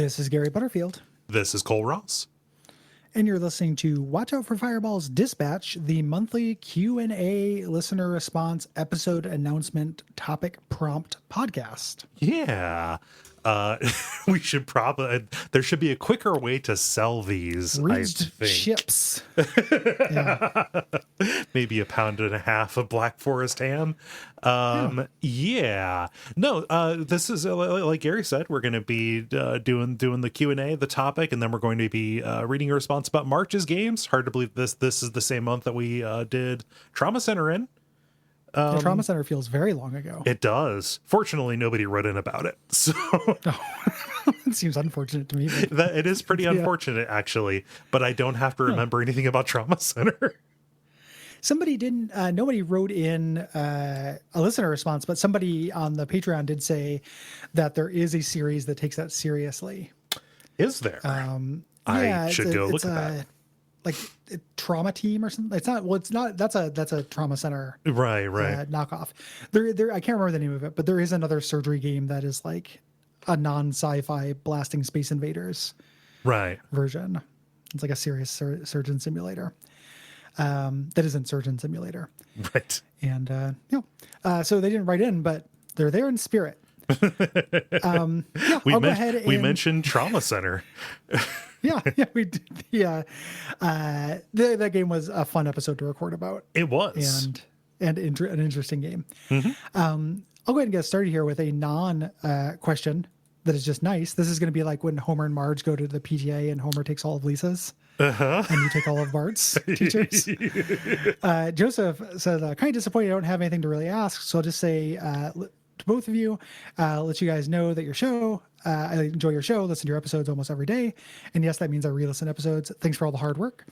This is Gary Butterfield. This is Cole Ross. And you're listening to Watch Out for Fireballs Dispatch, the monthly Q&A listener response episode announcement topic prompt podcast. Yeah. We should probably, there should be a quicker way to sell these, Ridged I think. chips. Maybe £1.50 of Black Forest ham. Yeah. No, this is, like Gary said, we're going to be doing the Q&A, the topic, and then we're going to be reading a response about March's games. Hard to believe this is the same month that we did Trauma Center in. The Trauma Center feels very long ago. It does. Fortunately, nobody wrote in about it. So it seems unfortunate to me. it is pretty unfortunate, actually. But I don't have to remember anything about Trauma Center. Somebody didn't, nobody wrote in a listener response, but somebody on the Patreon did say that there is a series that takes that seriously. Is there? I should go look at that. Like Trauma Team or something. It's not. Well, it's not. That's a Trauma Center. Right. Knockoff. There. I can't remember the name of it, but there is another surgery game that is like a non-sci-fi blasting space invaders. Right. Version. It's like a serious surgeon simulator. That isn't Surgeon Simulator. Right. And so they didn't write in, but they're there in spirit. We mentioned Trauma Center. we did. Yeah, that game was a fun episode to record about. It was, and an interesting game. Mm-hmm. I'll go ahead and get started here with a question that is just nice. This is going to be like when Homer and Marge go to the PTA and Homer takes all of Lisa's. And you take all of Bart's teachers. Joseph said, kind of disappointed I don't have anything to really ask, so I'll just say to both of you, let you guys know that I enjoy your show, listen to your episodes almost every day. And yes, that means I re-listen episodes. Thanks for all the hard work.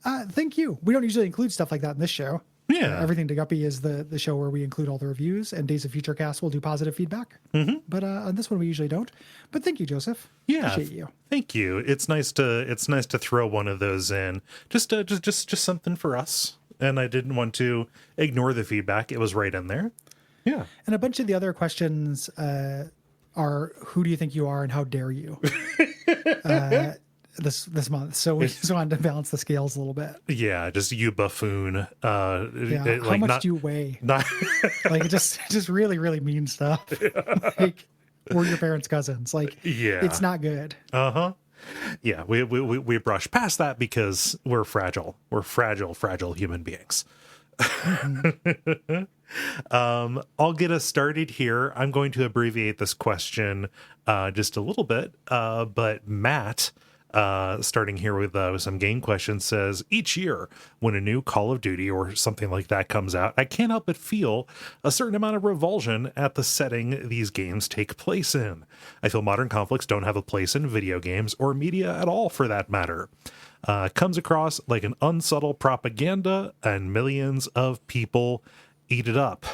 Thank you. We don't usually include stuff like that in this show. Yeah. Everything to Guppy is the show where we include all the reviews, and Days of Future Cast will do positive feedback. Mm-hmm. But on this one, we usually don't. But thank you, Joseph. Yeah. Appreciate you. Thank you. It's nice to throw one of those in. Just something for us. And I didn't want to ignore the feedback. It was right in there. Yeah. And a bunch of the other questions are, who do you think you are and how dare you? This month. So we just wanted to balance the scales a little bit. Yeah, just you buffoon. How much do you weigh? Like just really, really mean stuff. Like we're your parents' cousins. Like it's not good. Uh-huh. Yeah, we brush past that because we're fragile. We're fragile human beings. Mm-hmm. I'll get us started here. I'm going to abbreviate this question just a little bit, but Matt, starting here with some game questions, says, each year when a new Call of Duty or something like that comes out, I can't help but feel a certain amount of revulsion at the setting these games take place in. I feel modern conflicts don't have a place in video games or media at all, for that matter. Comes across like an unsubtle propaganda, and millions of people eat it up.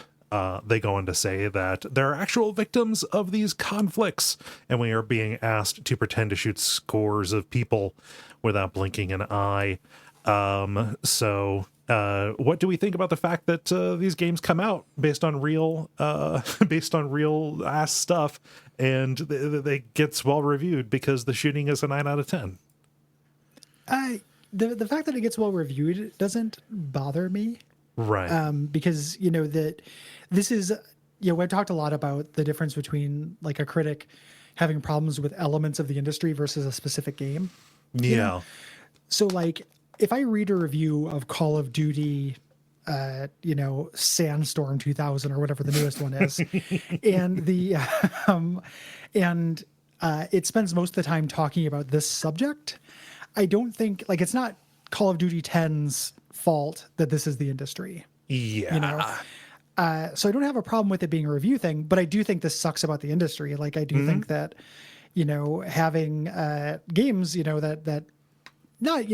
They go on to say that there are actual victims of these conflicts, and we are being asked to pretend to shoot scores of people without blinking an eye. So what do we think about the fact that these games come out based on real ass stuff, and they gets well reviewed because the shooting is a 9 out of 10? The fact that it gets well reviewed doesn't bother me. Right. Because, that this is, we've talked a lot about the difference between like a critic having problems with elements of the industry versus a specific game. Yeah. So like if I read a review of Call of Duty, Sandstorm 2000 or whatever the newest one is, and it spends most of the time talking about this subject, I don't think it's not Call of Duty 10's fault that this is the industry. Yeah. So I don't have a problem with it being a review thing, but I do think this sucks about the industry. Like I do think that, having games, that not,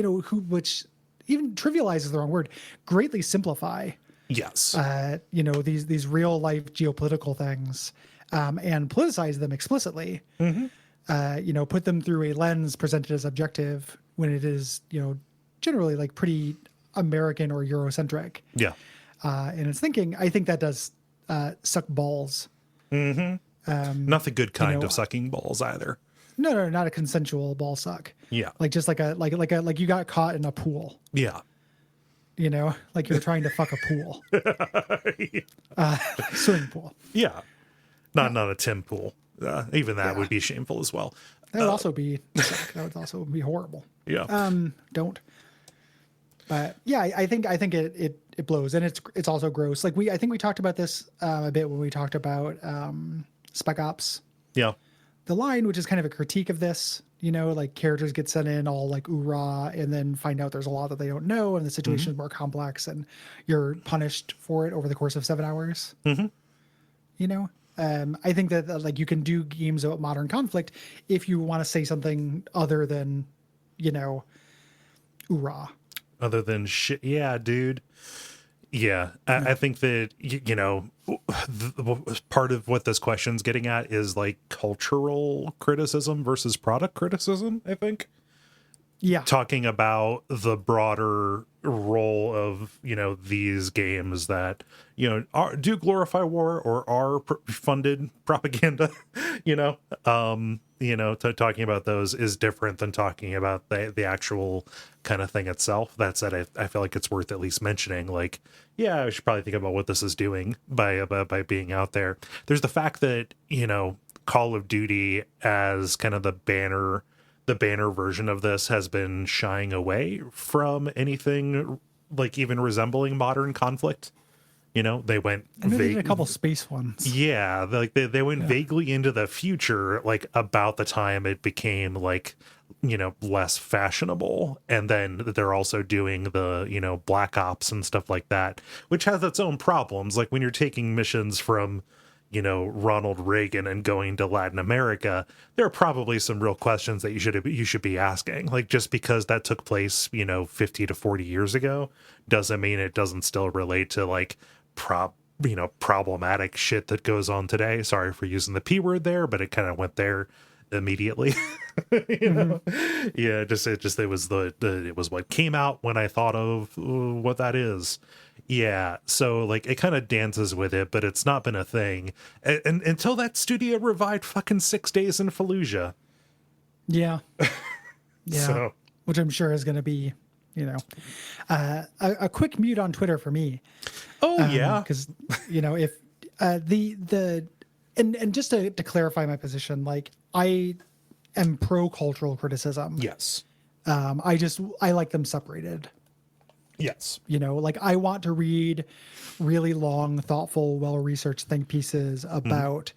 which even trivialize is the wrong word, greatly simplify, Yes. these real life geopolitical things, and politicize them explicitly, put them through a lens presented as objective when it is, generally like pretty American or Eurocentric. Yeah. And it's thinking, I think that does suck balls. Not the good kind of sucking balls either. No, not a consensual ball suck. Yeah. Like just like you got caught in a pool. Yeah. Like you're trying to fuck a pool, swimming pool. Yeah. Not a Tim pool. Even that would be shameful as well. That would also be suck. That would also be horrible. Yeah. Don't. But yeah, I think it blows, and it's also gross. Like I think we talked about this a bit when we talked about Spec Ops. Yeah. The Line, which is kind of a critique of this, like characters get sent in all like oorah and then find out there's a lot that they don't know and the situation is more complex and you're punished for it over the course of 7 hours. I think that like you can do games about modern conflict if you want to say something other than, oorah. Other than shit. Yeah, dude. Yeah. I think that, part of what this question's getting at is like cultural criticism versus product criticism, I think. Yeah. Talking about the broader role of, these games that, do glorify war or are funded propaganda, talking about those is different than talking about the actual kind of thing itself. That said, I feel like it's worth at least mentioning, like, yeah, I should probably think about what this is doing by being out there. There's the fact that, Call of Duty as kind of the banner version of this has been shying away from anything like even resembling modern conflict. They went a couple space ones. Yeah, like they went vaguely into the future, like about the time it became like, less fashionable. And then they're also doing the, Black Ops and stuff like that, which has its own problems. Like when you're taking missions from, Ronald Reagan and going to Latin America, there are probably some real questions that you should be asking. Like just because that took place, 50 to 40 years ago doesn't mean it doesn't still relate to like problematic shit that goes on today. Sorry for using the P word there, but it kind of went there immediately. Yeah, it was what came out when I thought of what that is. Yeah, so like it kind of dances with it, but it's not been a thing and until that studio revived fucking 6 Days in Fallujah. Yeah. So. Which I'm sure is going to be, a quick mute on Twitter for me. Oh yeah, because if and just to clarify my position, like I am pro cultural criticism. Yes. I like them separated. Yes. Like I want to read really long, thoughtful, well-researched think pieces about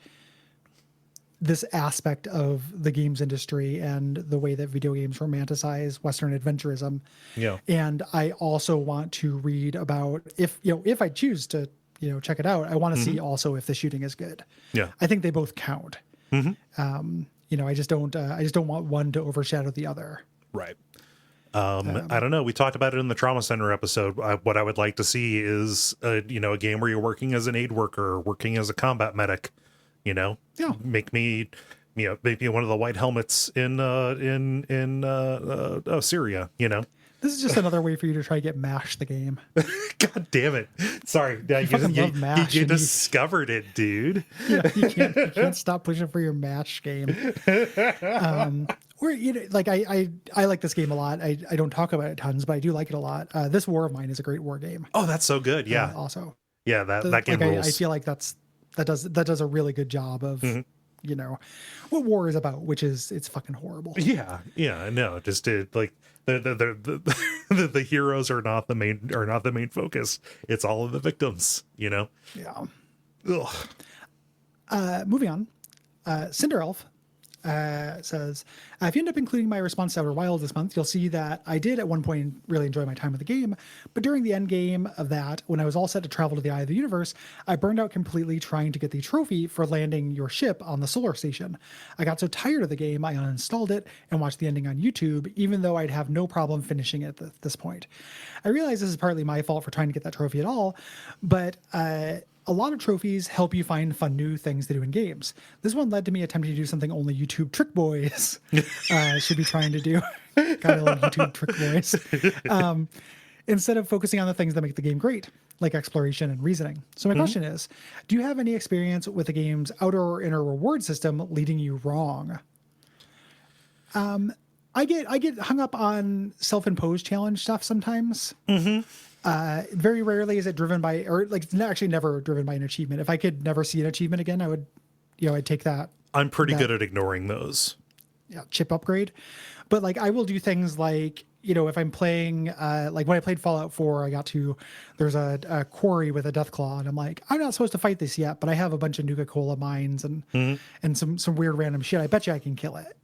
this aspect of the games industry and the way that video games romanticize Western adventurism. Yeah. And I also want to read about if I choose to, check it out, I want to see also if the shooting is good. Yeah. I think they both count. I just don't want one to overshadow the other. Right. I don't know. We talked about it in the Trauma Center episode. What I would like to see is, a game where you're working as an aid worker, working as a combat medic. Make me, maybe one of the white helmets in Syria. This is just another way for you to try to get MASH the game. God damn it! Sorry, you discovered it, dude. Yeah, you can't stop pushing for your MASH game. Or like I like this game a lot. I don't talk about it tons, but I do like it a lot. This War of Mine is a great war game. Oh, that's so good. Yeah. Also. Yeah, that game rules. I feel like that does a really good job of what war is about, which is it's fucking horrible. Yeah. No, just like the heroes are not the main focus. It's all of the victims. Yeah. Ugh. Moving on. Cinder Elf says, if you end up including my response to Outer Wilds this month, you'll see that I did at one point really enjoy my time with the game, but during the end game of that, when I was all set to travel to the Eye of the Universe, I burned out completely trying to get the trophy for landing your ship on the solar station. I got so tired of the game, I uninstalled it and watched the ending on YouTube, even though I'd have no problem finishing it at this point. I realize this is partly my fault for trying to get that trophy at all, but a lot of trophies help you find fun new things to do in games. This one led to me attempting to do something only YouTube trick boys should be trying to do. Kind of like YouTube trick boys. Instead of focusing on the things that make the game great, like exploration and reasoning. So my question is, do you have any experience with the game's outer or inner reward system leading you wrong? I get hung up on self-imposed challenge stuff sometimes. Very rarely is it driven by, or like it's actually never driven by an achievement. If I could never see an achievement again, I would, I'd take that. I'm pretty good at ignoring those. Yeah, chip upgrade. But like I will do things like, if I'm playing, like when I played Fallout 4, there's a quarry with a Deathclaw, and I'm like, I'm not supposed to fight this yet, but I have a bunch of Nuka-Cola mines and some weird random shit. I bet you I can kill it.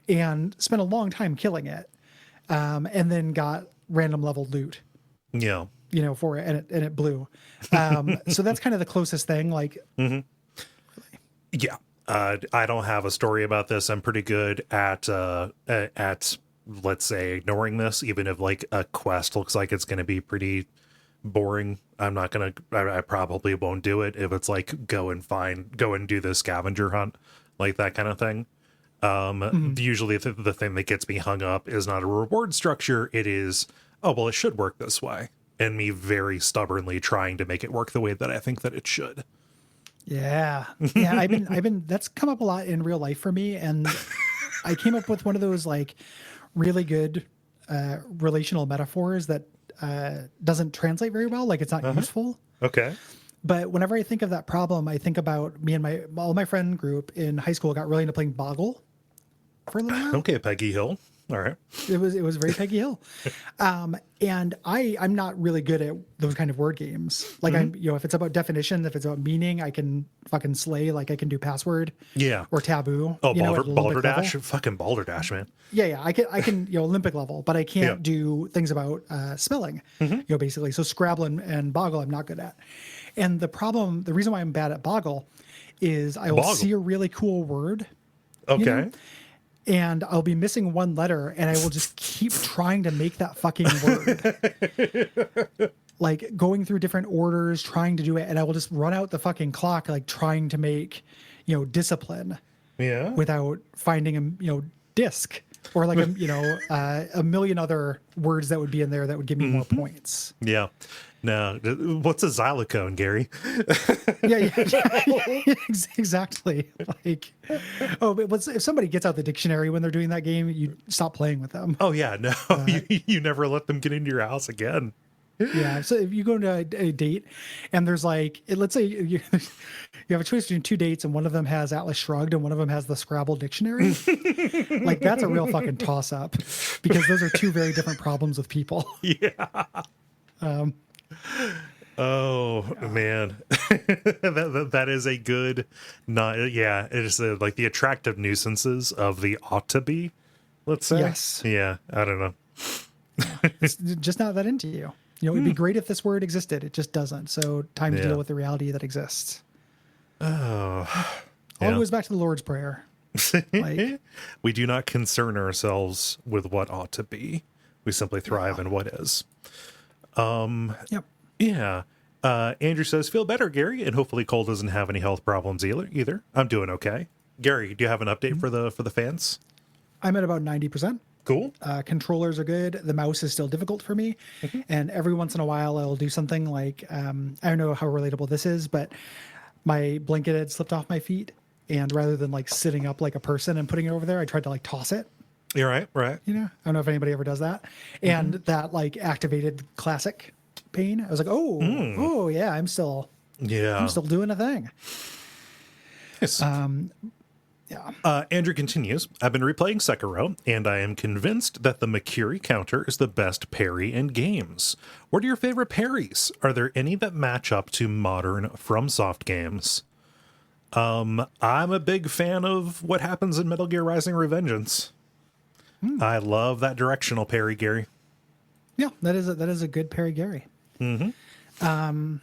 And spent a long time killing it, and then got random level loot. Yeah. For it, and it blew. So that's kind of the closest thing. Like, yeah. I don't have a story about this. I'm pretty good at let's say ignoring this, even if like a quest looks like it's going to be pretty boring. I probably won't do it if it's like go and do the scavenger hunt, like that kind of thing. Usually the thing that gets me hung up is not a reward structure. It is, oh, well, it should work this way. And me very stubbornly trying to make it work the way that I think that it should. Yeah. Yeah. I've been, that's come up a lot in real life for me. And I came up with one of those like really good, relational metaphors that, doesn't translate very well. Like it's not useful. Okay. But whenever I think of that problem, I think about me and all my friend group in high school got really into playing Boggle for a little while. Okay. Peggy Hill. All right. It was very Peggy Hill. And I'm not really good at those kind of word games. Like I'm, if it's about definition, if it's about meaning, I can fucking slay. Like I can do password. Yeah. Or taboo. Oh, Balderdash. Fucking Balderdash, man. Yeah. I can, Olympic level, but I can't do things about, spelling, basically. So Scrabble and Boggle, I'm not good at. And the reason why I'm bad at Boggle is I will see a really cool word. Okay. And I'll be missing one letter, and I will just keep trying to make that fucking word. Like going through different orders, trying to do it, and I will just run out the fucking clock, like trying to make, discipline. Yeah. Without finding disc or like a million other words that would be in there that would give me more points. Yeah. No, what's a xylophone, Gary? Yeah, exactly. Like, but if somebody gets out the dictionary when they're doing that game, you stop playing with them. Oh yeah, no, you never let them get into your house again. Yeah. So if you go to a date and there's like, let's say you have a choice between two dates and one of them has Atlas Shrugged and one of them has the Scrabble dictionary, like that's a real fucking toss up because those are two very different problems with people. Yeah. Man, that is a good, it is like the attractive nuisances of the ought to be, let's say. Yes. Yeah. I don't know. It's just not that into you. It'd be great if this word existed. It just doesn't. So time to deal with the reality that exists. Oh, all goes back to the Lord's Prayer. Like, we do not concern ourselves with what ought to be. We simply thrive in what is. Yep. Yeah. Andrew says, feel better, Gary, and hopefully Cole doesn't have any health problems either. I'm doing okay. Gary, do you have an update for the fans? I'm at about 90%. Cool. Controllers are good. The mouse is still difficult for me. And every once in a while I'll do something like, I don't know how relatable this is, but my blanket had slipped off my feet. And rather than like sitting up like a person and putting it over there, I tried to like toss it. You're right. Right. I don't know if anybody ever does that. And that like activated classic pain. I was like, oh yeah, I'm still doing a thing. Yes. Yeah. Andrew continues, I've been replaying Sekiro, and I am convinced that the Makiri counter is the best parry in games. What are your favorite parries? Are there any that match up to modern FromSoft games? I'm a big fan of what happens in Metal Gear Rising: Revengeance. I love that directional parry, Gary. Yeah, that is a good parry, Gary. Mm-hmm.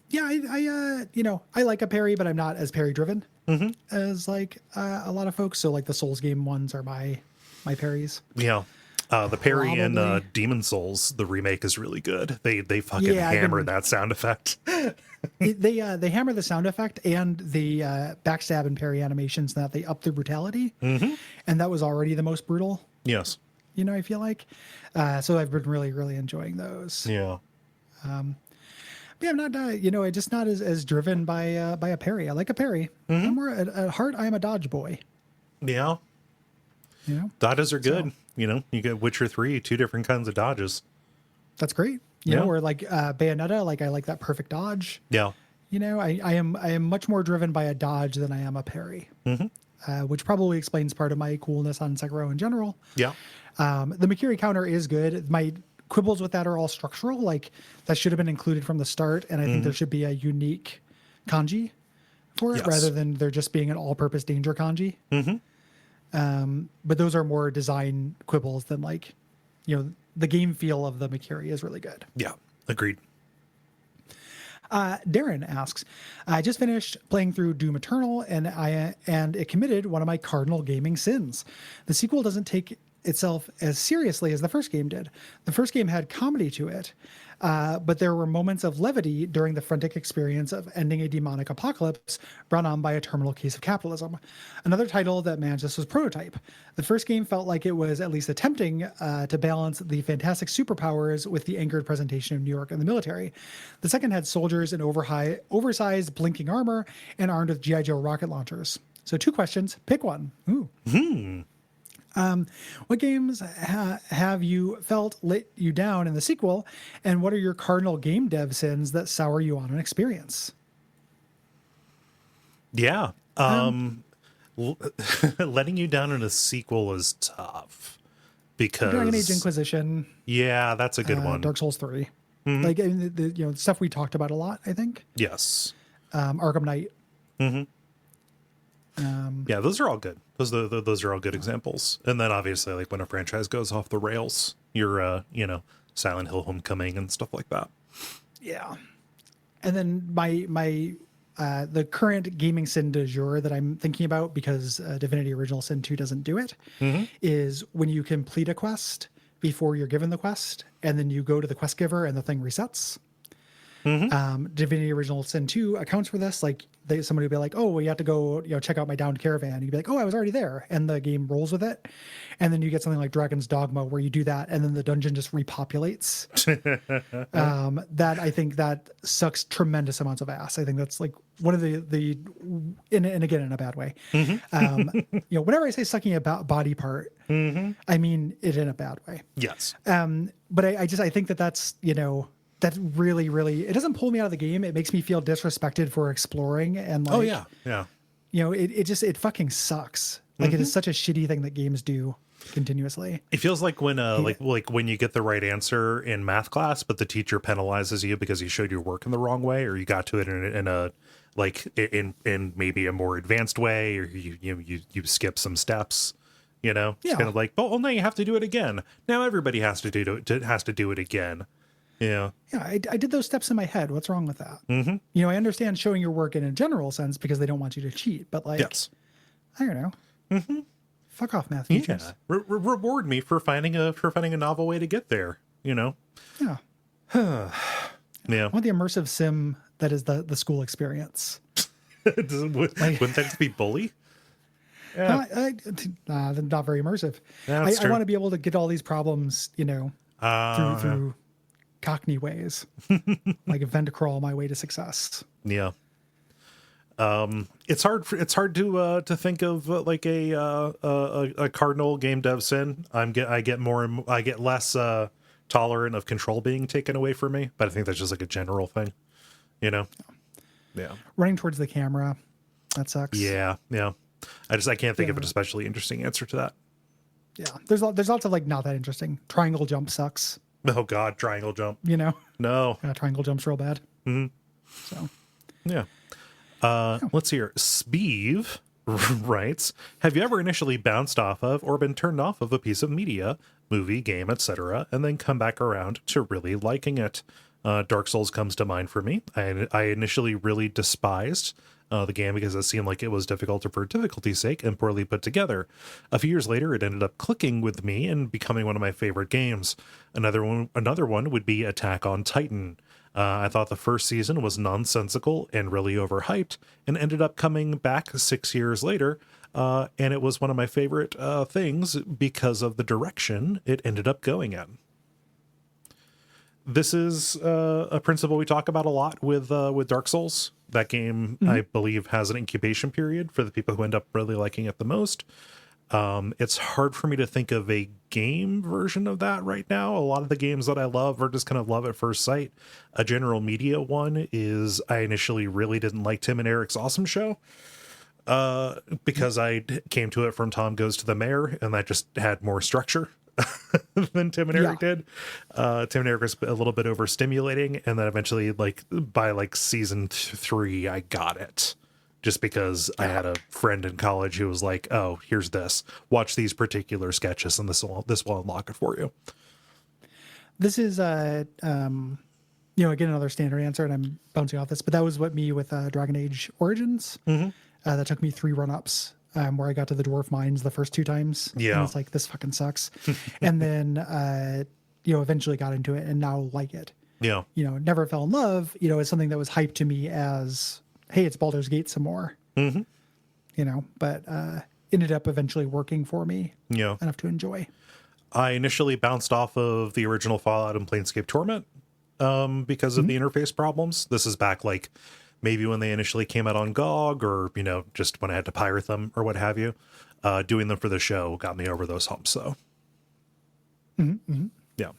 Yeah, I like a parry, but I'm not as parry driven as like a lot of folks. So like the Souls game ones are my parries. Yeah. The parry in Probably. Demon Souls, the remake, is really good. They fucking Yeah, hammer that sound effect. they hammer the sound effect and the backstab and parry animations, that they up the brutality, and that was already the most brutal. Yes. I feel like, so I've been really enjoying those. Yeah. Yeah, I'm not, just not as driven by a parry. I like a parry. I'm more at heart. I am a dodge boy. Yeah. Dodges are good. You get Witcher 3, 2 different kinds of dodges. That's great. Or like Bayonetta, like I like that perfect dodge. Yeah. I am much more driven by a dodge than I am a parry, which probably explains part of my coolness on Sekiro in general. Yeah. The Mikiri counter is good. My quibbles with that are all structural. Like that should have been included from the start, and I think there should be a unique kanji for it rather than there just being an all-purpose danger kanji. But those are more design quibbles than like, the game feel of the Mikiri is really good. Yeah. Agreed. Darren asks, I just finished playing through Doom Eternal and it committed one of my cardinal gaming sins. The sequel doesn't take itself as seriously as the first game did. The first game had comedy to it, but there were moments of levity during the frantic experience of ending a demonic apocalypse brought on by a terminal case of capitalism. Another title that managed this was Prototype. The first game felt like it was at least attempting to balance the fantastic superpowers with the anchored presentation of New York and the military. The second had soldiers in oversized blinking armor and armed with G.I. Joe rocket launchers. So 2 questions, pick one. Ooh. What games have you felt let you down in the sequel, and what are your cardinal game dev sins that sour you on an experience? Yeah. Letting you down in a sequel is tough because Dragon Age Inquisition. Yeah, that's a good one. Dark Souls 3. Like the stuff we talked about a lot, I think. Yes. Arkham Knight. Yeah, those are all good. Those are all good examples. And then obviously, like when a franchise goes off the rails, you're Silent Hill Homecoming and stuff like that. Yeah. And then my the current gaming sin du jour that I'm thinking about, because Divinity Original Sin 2 doesn't do it, is when you complete a quest before you're given the quest, and then you go to the quest giver and the thing resets. Divinity Original Sin 2 accounts for this. Like somebody would be like, oh, well, you have to go, check out my downed caravan. You'd be like, oh, I was already there. And the game rolls with it. And then you get something like Dragon's Dogma where you do that and then the dungeon just repopulates. That I think that sucks tremendous amounts of ass. I think that's like one of the and again, in a bad way. Whenever I say sucking a body part, I mean it in a bad way. Yes. But I think that's, that really, it doesn't pull me out of the game. It makes me feel disrespected for exploring. And like, it fucking sucks. Like it is such a shitty thing that games do continuously. It feels like when like when you get the right answer in math class, but the teacher penalizes you because you showed your work in the wrong way, or you got to it in a in maybe a more advanced way, or you skip some steps. It's kind of like, oh, now you have to do it again. Now everybody has to do it again. Yeah. Yeah, I did those steps in my head. What's wrong with that? I understand showing your work in a general sense because they don't want you to cheat, but like, I don't know. Fuck off, math teachers. Yeah. Reward me for finding a novel way to get there. Yeah. Yeah. I want the immersive sim that is the school experience. Wouldn't that just be Bully? Yeah. Not very immersive. Yeah, I want to be able to get all these problems, through Cockney ways, like event crawl my way to success. Yeah. It's hard to think of like a cardinal game dev sin. I get less tolerant of control being taken away from me, but I think that's just like a general thing, Yeah. Running towards the camera, that sucks. Yeah. I can't think of an especially interesting answer to that. Yeah. There's lots of like not that interesting. Triangle jump sucks. Oh God, triangle jump. No. Yeah, Triangle jump's real bad. So. Yeah. Let's see here. Speeve writes, have you ever initially bounced off of or been turned off of a piece of media, movie, game, etc., and then come back around to really liking it? Dark Souls comes to mind for me. I initially really despised the game because it seemed like it was difficult for difficulty's sake and poorly put together. A few years later, it ended up clicking with me and becoming one of my favorite games. Another one would be Attack on Titan. I thought the first season was nonsensical and really overhyped, and ended up coming back 6 years later. And it was one of my favorite things because of the direction it ended up going in. This is a principle we talk about a lot with Dark Souls. That game, I believe, has an incubation period for the people who end up really liking it the most. It's hard for me to think of a game version of that right now. A lot of the games that I love are just kind of love at first sight. A general media one is I initially really didn't like Tim and Eric's Awesome Show because I came to it from Tom Goes to the Mayor, and that just had more structure than Tim and Eric did. Tim and Eric was a little bit overstimulating, and then eventually, like by like season 3, I got it. Just because I had a friend in college who was like, "Oh, here's this. Watch these particular sketches, and this will unlock it for you." This is again another standard answer, and I'm bouncing off this, but that was what me with Dragon Age Origins. That took me 3 run-ups where I got to the dwarf mines the first 2 times. Yeah, and it's like, this fucking sucks. And then eventually got into it and now like it. Yeah, never fell in love. It's something that was hyped to me as, hey, it's Baldur's Gate some more. But ended up eventually working for me enough to enjoy. I initially bounced off of the original Fallout and Planescape Torment because of the interface problems. This is back like maybe when they initially came out on GOG, or just when I had to pirate them or what have you. Doing them for the show got me over those humps, though. Yeah.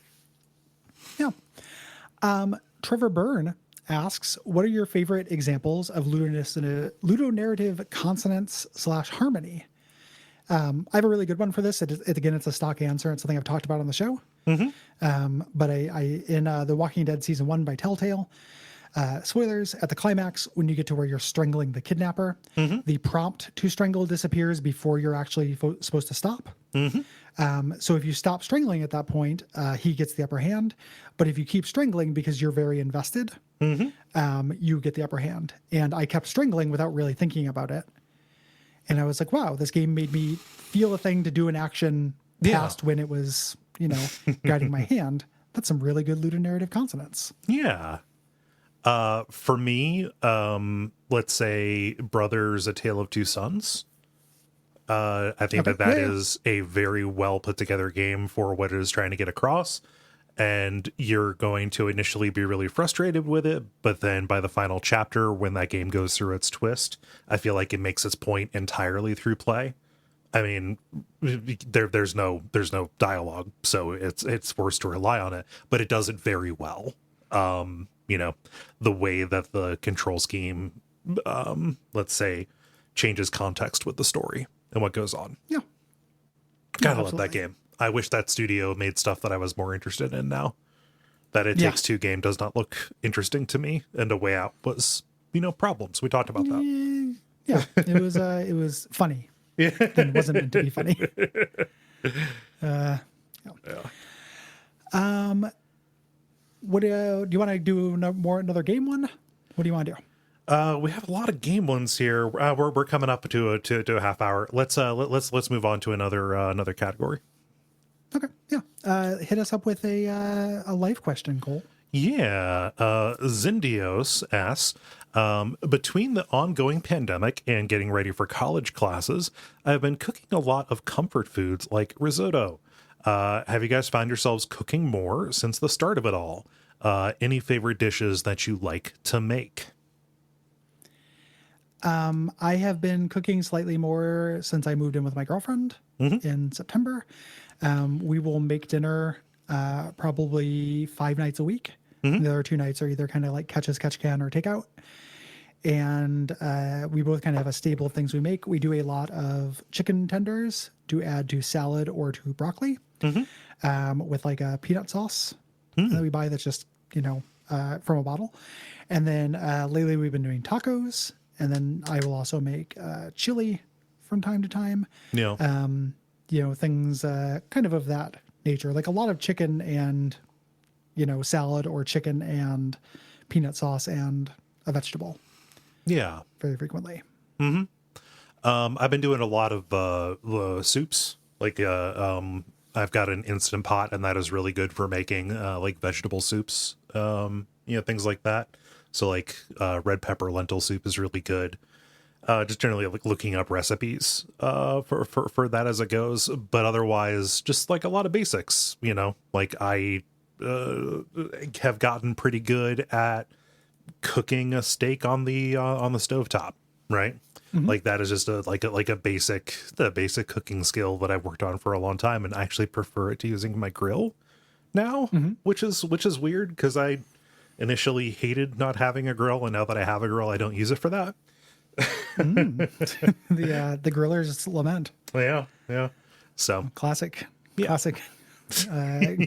Trevor Byrne asks, what are your favorite examples of ludonarrative consonance / harmony? I have a really good one for this. Again, it's a stock answer. It's something I've talked about on the show. But I in The Walking Dead season 1 by Telltale, spoilers, at the climax, when you get to where you're strangling the kidnapper, the prompt to strangle disappears before you're actually supposed to stop. So if you stop strangling at that point, he gets the upper hand. But if you keep strangling because you're very invested, you get the upper hand. And I kept strangling without really thinking about it. And I was like, wow, this game made me feel a thing to do an action past when it was, guiding my hand. That's some really good ludonarrative consonants. Yeah. For me, let's say Brothers, A Tale of Two Sons. I think that is a very well put together game for what it is trying to get across. And you're going to initially be really frustrated with it, but then by the final chapter, when that game goes through its twist, I feel like it makes its point entirely through play. I mean, there's no dialogue, so it's forced to rely on it, but it does it very well. The way that the control scheme, let's say, changes context with the story and what goes on. Yeah. Gotta love that game. I wish that studio made stuff that I was more interested in now. That It Takes Two game does not look interesting to me, and A Way Out was, problems. We talked about that. Yeah, it was funny. It wasn't meant to be funny. What do you want to do? Another game one? What do you want to do? We have a lot of game ones here. We're coming up to a half hour. Let's move on to another category. Okay, yeah. Hit us up with a life question, Cole. Yeah, Zindios asks, between the ongoing pandemic and getting ready for college classes, I've been cooking a lot of comfort foods like risotto. Have you guys found yourselves cooking more since the start of it all? Any favorite dishes that you like to make? I have been cooking slightly more since I moved in with my girlfriend in September. We will make dinner probably 5 nights a week. The other 2 nights are either kind of like catch as catch can or takeout. And we both kind of have a stable of things we make. We do a lot of chicken tenders to add to salad or to broccoli with like a peanut sauce that we buy that's just, from a bottle. And then lately we've been doing tacos. And then I will also make chili from time to time. Yeah. Things kind of that nature, like a lot of chicken and, salad, or chicken and peanut sauce and a vegetable Yeah. very frequently. I've been doing a lot of soups. Like, I've got an Instant Pot, and that is really good for making like vegetable soups. Things like that. So like red pepper lentil soup is really good. Just generally like looking up recipes for that as it goes. But otherwise, just like a lot of basics. Like I have gotten pretty good at cooking a steak on the stovetop, right? Like that is just a basic cooking skill that I've worked on for a long time, and I actually prefer it to using my grill now, which is weird because I initially hated not having a grill, and now that I have a grill, I don't use it for that. The griller's lament. Yeah. So Classic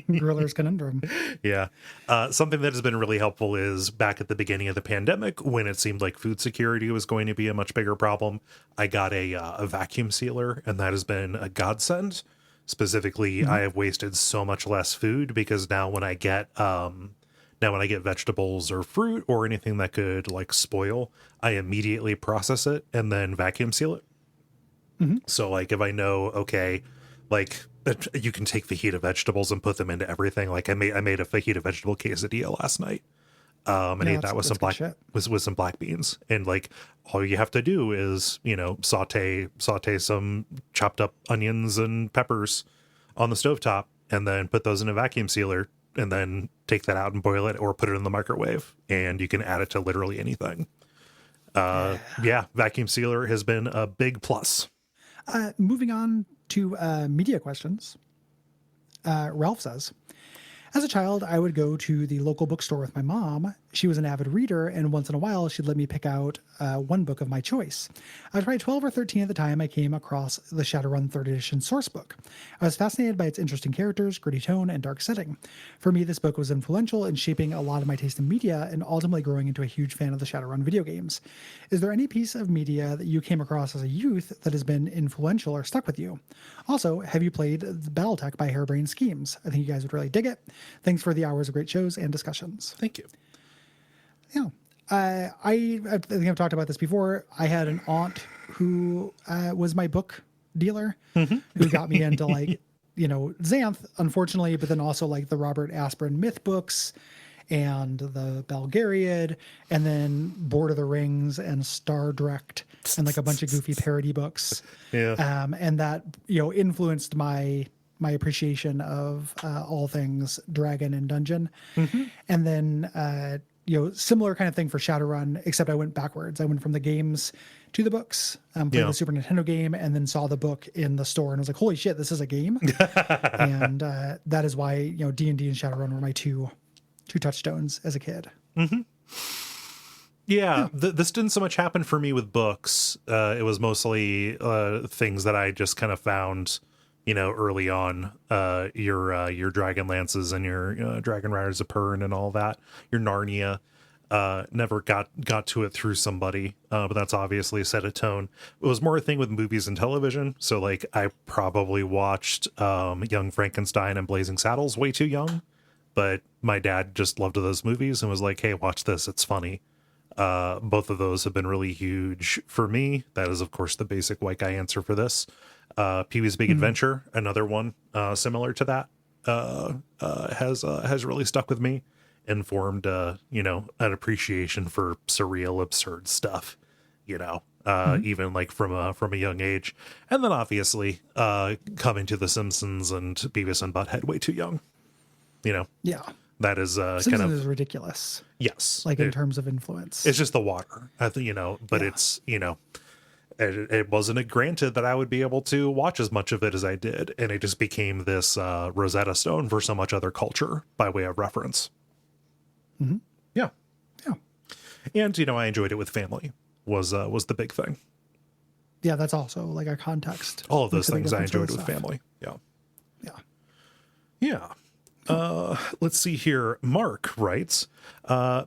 griller's conundrum. yeah. Something that has been really helpful is back at the beginning of the pandemic, when it seemed like food security was going to be a much bigger problem, I got a vacuum sealer, and that has been a godsend. Specifically, I have wasted so much less food because now when I get vegetables or fruit or anything that could like spoil, I immediately process it and then vacuum seal it. So like if I know, okay, like you can take fajita vegetables and put them into everything. Like I made a fajita vegetable quesadilla last night. And ate that with some black beans. And like all you have to do is, saute some chopped up onions and peppers on the stovetop, and then put those in a vacuum sealer, and then take that out and boil it or put it in the microwave, and you can add it to literally anything. Vacuum sealer has been a big plus. Moving on to media questions. Ralph says, as a child, I would go to the local bookstore with my mom. She was an avid reader, and once in a while, she'd let me pick out one book of my choice. I was probably 12 or 13 at the time I came across the Shadowrun 3rd edition source book. I was fascinated by its interesting characters, gritty tone, and dark setting. For me, this book was influential in shaping a lot of my taste in media and ultimately growing into a huge fan of the Shadowrun video games. Is there any piece of media that you came across as a youth that has been influential or stuck with you? Also, have you played Battletech by Harebrained Schemes? I think you guys would really dig it. Thanks for the hours of great shows and discussions. Thank you. Yeah. I think I've talked about this before. I had an aunt who was my book dealer, who got me into Xanth, unfortunately, but then also like the Robert Asprin myth books and the Belgariad, and then Board of the Rings and Star Trek and like a bunch of goofy parody books. Yeah. And that, influenced my appreciation of all things Dragon and Dungeon. And then, similar kind of thing for Shadowrun, except I went backwards. I went from the games to the books, played the Super Nintendo game, and then saw the book in the store, and I was like, holy shit, this is a game. And that is why, D&D and Shadowrun were my two touchstones as a kid. Yeah. This didn't so much happen for me with books. It was mostly things that I just kind of found, early on, your Dragonlances and your Dragon Riders of Pern and all that, your Narnia. Never got to it through somebody, but that's obviously set a tone. It was more a thing with movies and television. So like I probably watched Young Frankenstein and Blazing Saddles way too young, but my dad just loved those movies and was like, hey, watch this, it's funny. Both of those have been really huge for me. That is, of course, the basic white guy answer for this. Pee-wee's Big Adventure, another one similar to that, has really stuck with me and formed, an appreciation for surreal, absurd stuff, even like from a young age. And then obviously coming to The Simpsons and Beavis and Butthead way too young, Yeah. That is Simpsons is ridiculous. Yes. Like in terms of influence. It's just the water, but it's, it wasn't granted that I would be able to watch as much of it as I did. And it just became this Rosetta Stone for so much other culture by way of reference. Yeah. Yeah. And, I enjoyed it with family was the big thing. Yeah, that's also like a context. All of those things I enjoyed with family. Yeah. Yeah. Yeah. Let's see here. Mark writes,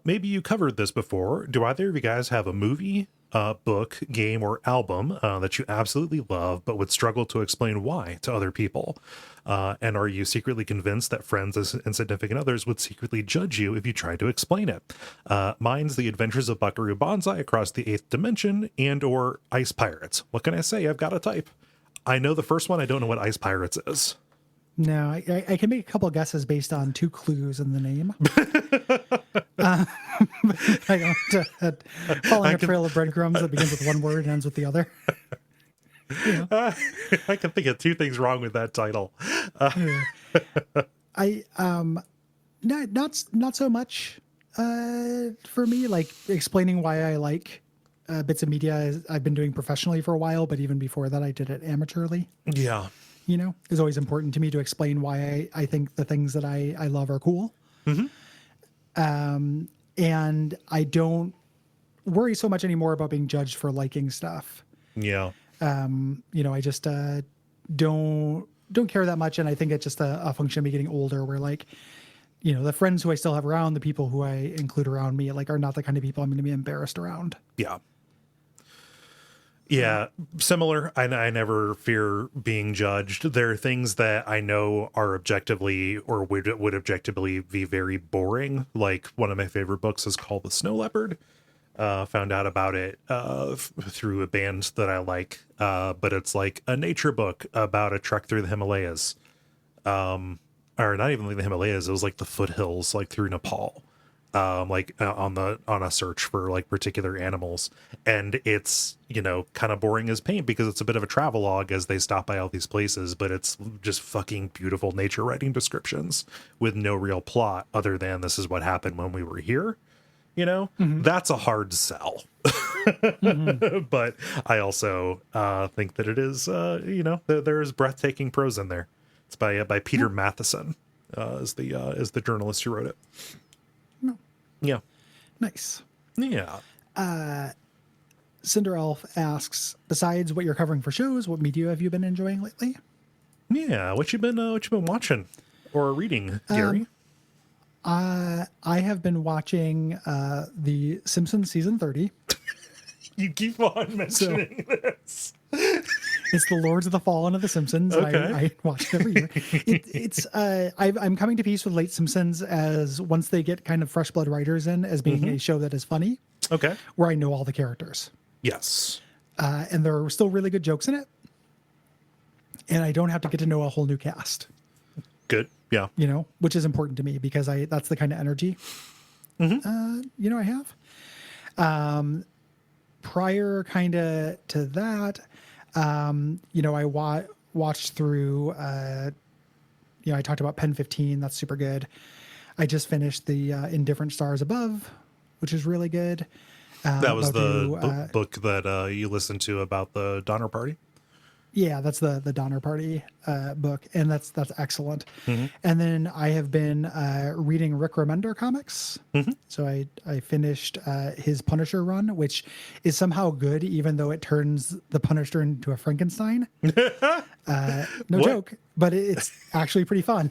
maybe you covered this before. Do either of you guys have a movie book, game, or album that you absolutely love but would struggle to explain why to other people? And are you secretly convinced that friends and significant others would secretly judge you if you tried to explain it? Mine's The Adventures of Buckaroo Banzai Across the Eighth Dimension and or Ice Pirates. What can I say? I've got a type. I know the first one. I don't know what Ice Pirates is. No, I can make a couple of guesses based on 2 clues in the name. I don't following a trail of breadcrumbs that begins with one word and ends with the other. You know. I can think of 2 things wrong with that title. I not so much for me. Like explaining why I like bits of media I've been doing professionally for a while, but even before that, I did it amateurly. Yeah. You know, it's always important to me to explain why I think the things that I love are cool. Mm-hmm. And I don't worry so much anymore about being judged for liking stuff. Yeah. You know, I just don't care that much. And I think it's just a function of me getting older where like, you know, the friends who I still have around, the people who I include around me, like are not the kind of people I'm going to be embarrassed around. Yeah. Yeah, similar. I never fear being judged. There are things that I know are objectively or would objectively be very boring. Like one of my favorite books is called The Snow Leopard. Found out about it through a band that I like. But it's like a nature book about a trek through the Himalayas. Or not even like the Himalayas. It was like the foothills, like through Nepal. On a search for like particular animals, and it's, you know, kind of boring as paint because it's a bit of a travelogue as they stop by all these places, but it's just fucking beautiful nature writing descriptions with no real plot other than this is what happened when we were here. You know, That's a hard sell. But I also think that it is, you know, there is breathtaking prose in there. It's by Peter Matheson, is the journalist who wrote it. Yeah. Nice. Yeah. Cinderelf asks, besides what you're covering for shows, what media have you been enjoying lately? Yeah. What you been watching or reading, Gary? I have been watching The Simpsons season 30. You keep on mentioning this. It's the Lords of the Fallen of the Simpsons. Okay. And I watch it every year. I'm coming to peace with late Simpsons as once they get kind of fresh blood writers in as being a show that is funny. Okay. Where I know all the characters. Yes. And there are still really good jokes in it. And I don't have to get to know a whole new cast. Good. Yeah. You know, which is important to me because that's the kind of energy, you know, I have. Prior kind of to that, you know, I watched through, you know, I talked about Pen 15. That's super good. I just finished the In Different Stars Above, which is really good. That was the book that you listened to about the Donner Party. Yeah, that's the Donner Party book, and that's excellent. And then I have been reading Rick Remender comics. So I finished his Punisher run, which is somehow good, even though it turns the Punisher into a Frankenstein. No joke, but it's actually pretty fun.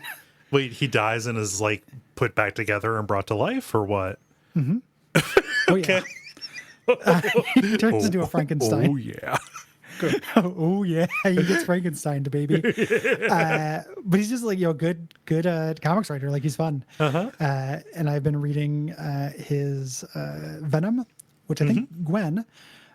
Wait, he dies and is like put back together and brought to life, or what? Oh yeah, he turns into a Frankenstein. Oh yeah. Oh yeah, he gets Frankenstein, baby. But he's just like, you know, good comics writer. Like he's fun. And I've been reading his Venom, which I think Gwen,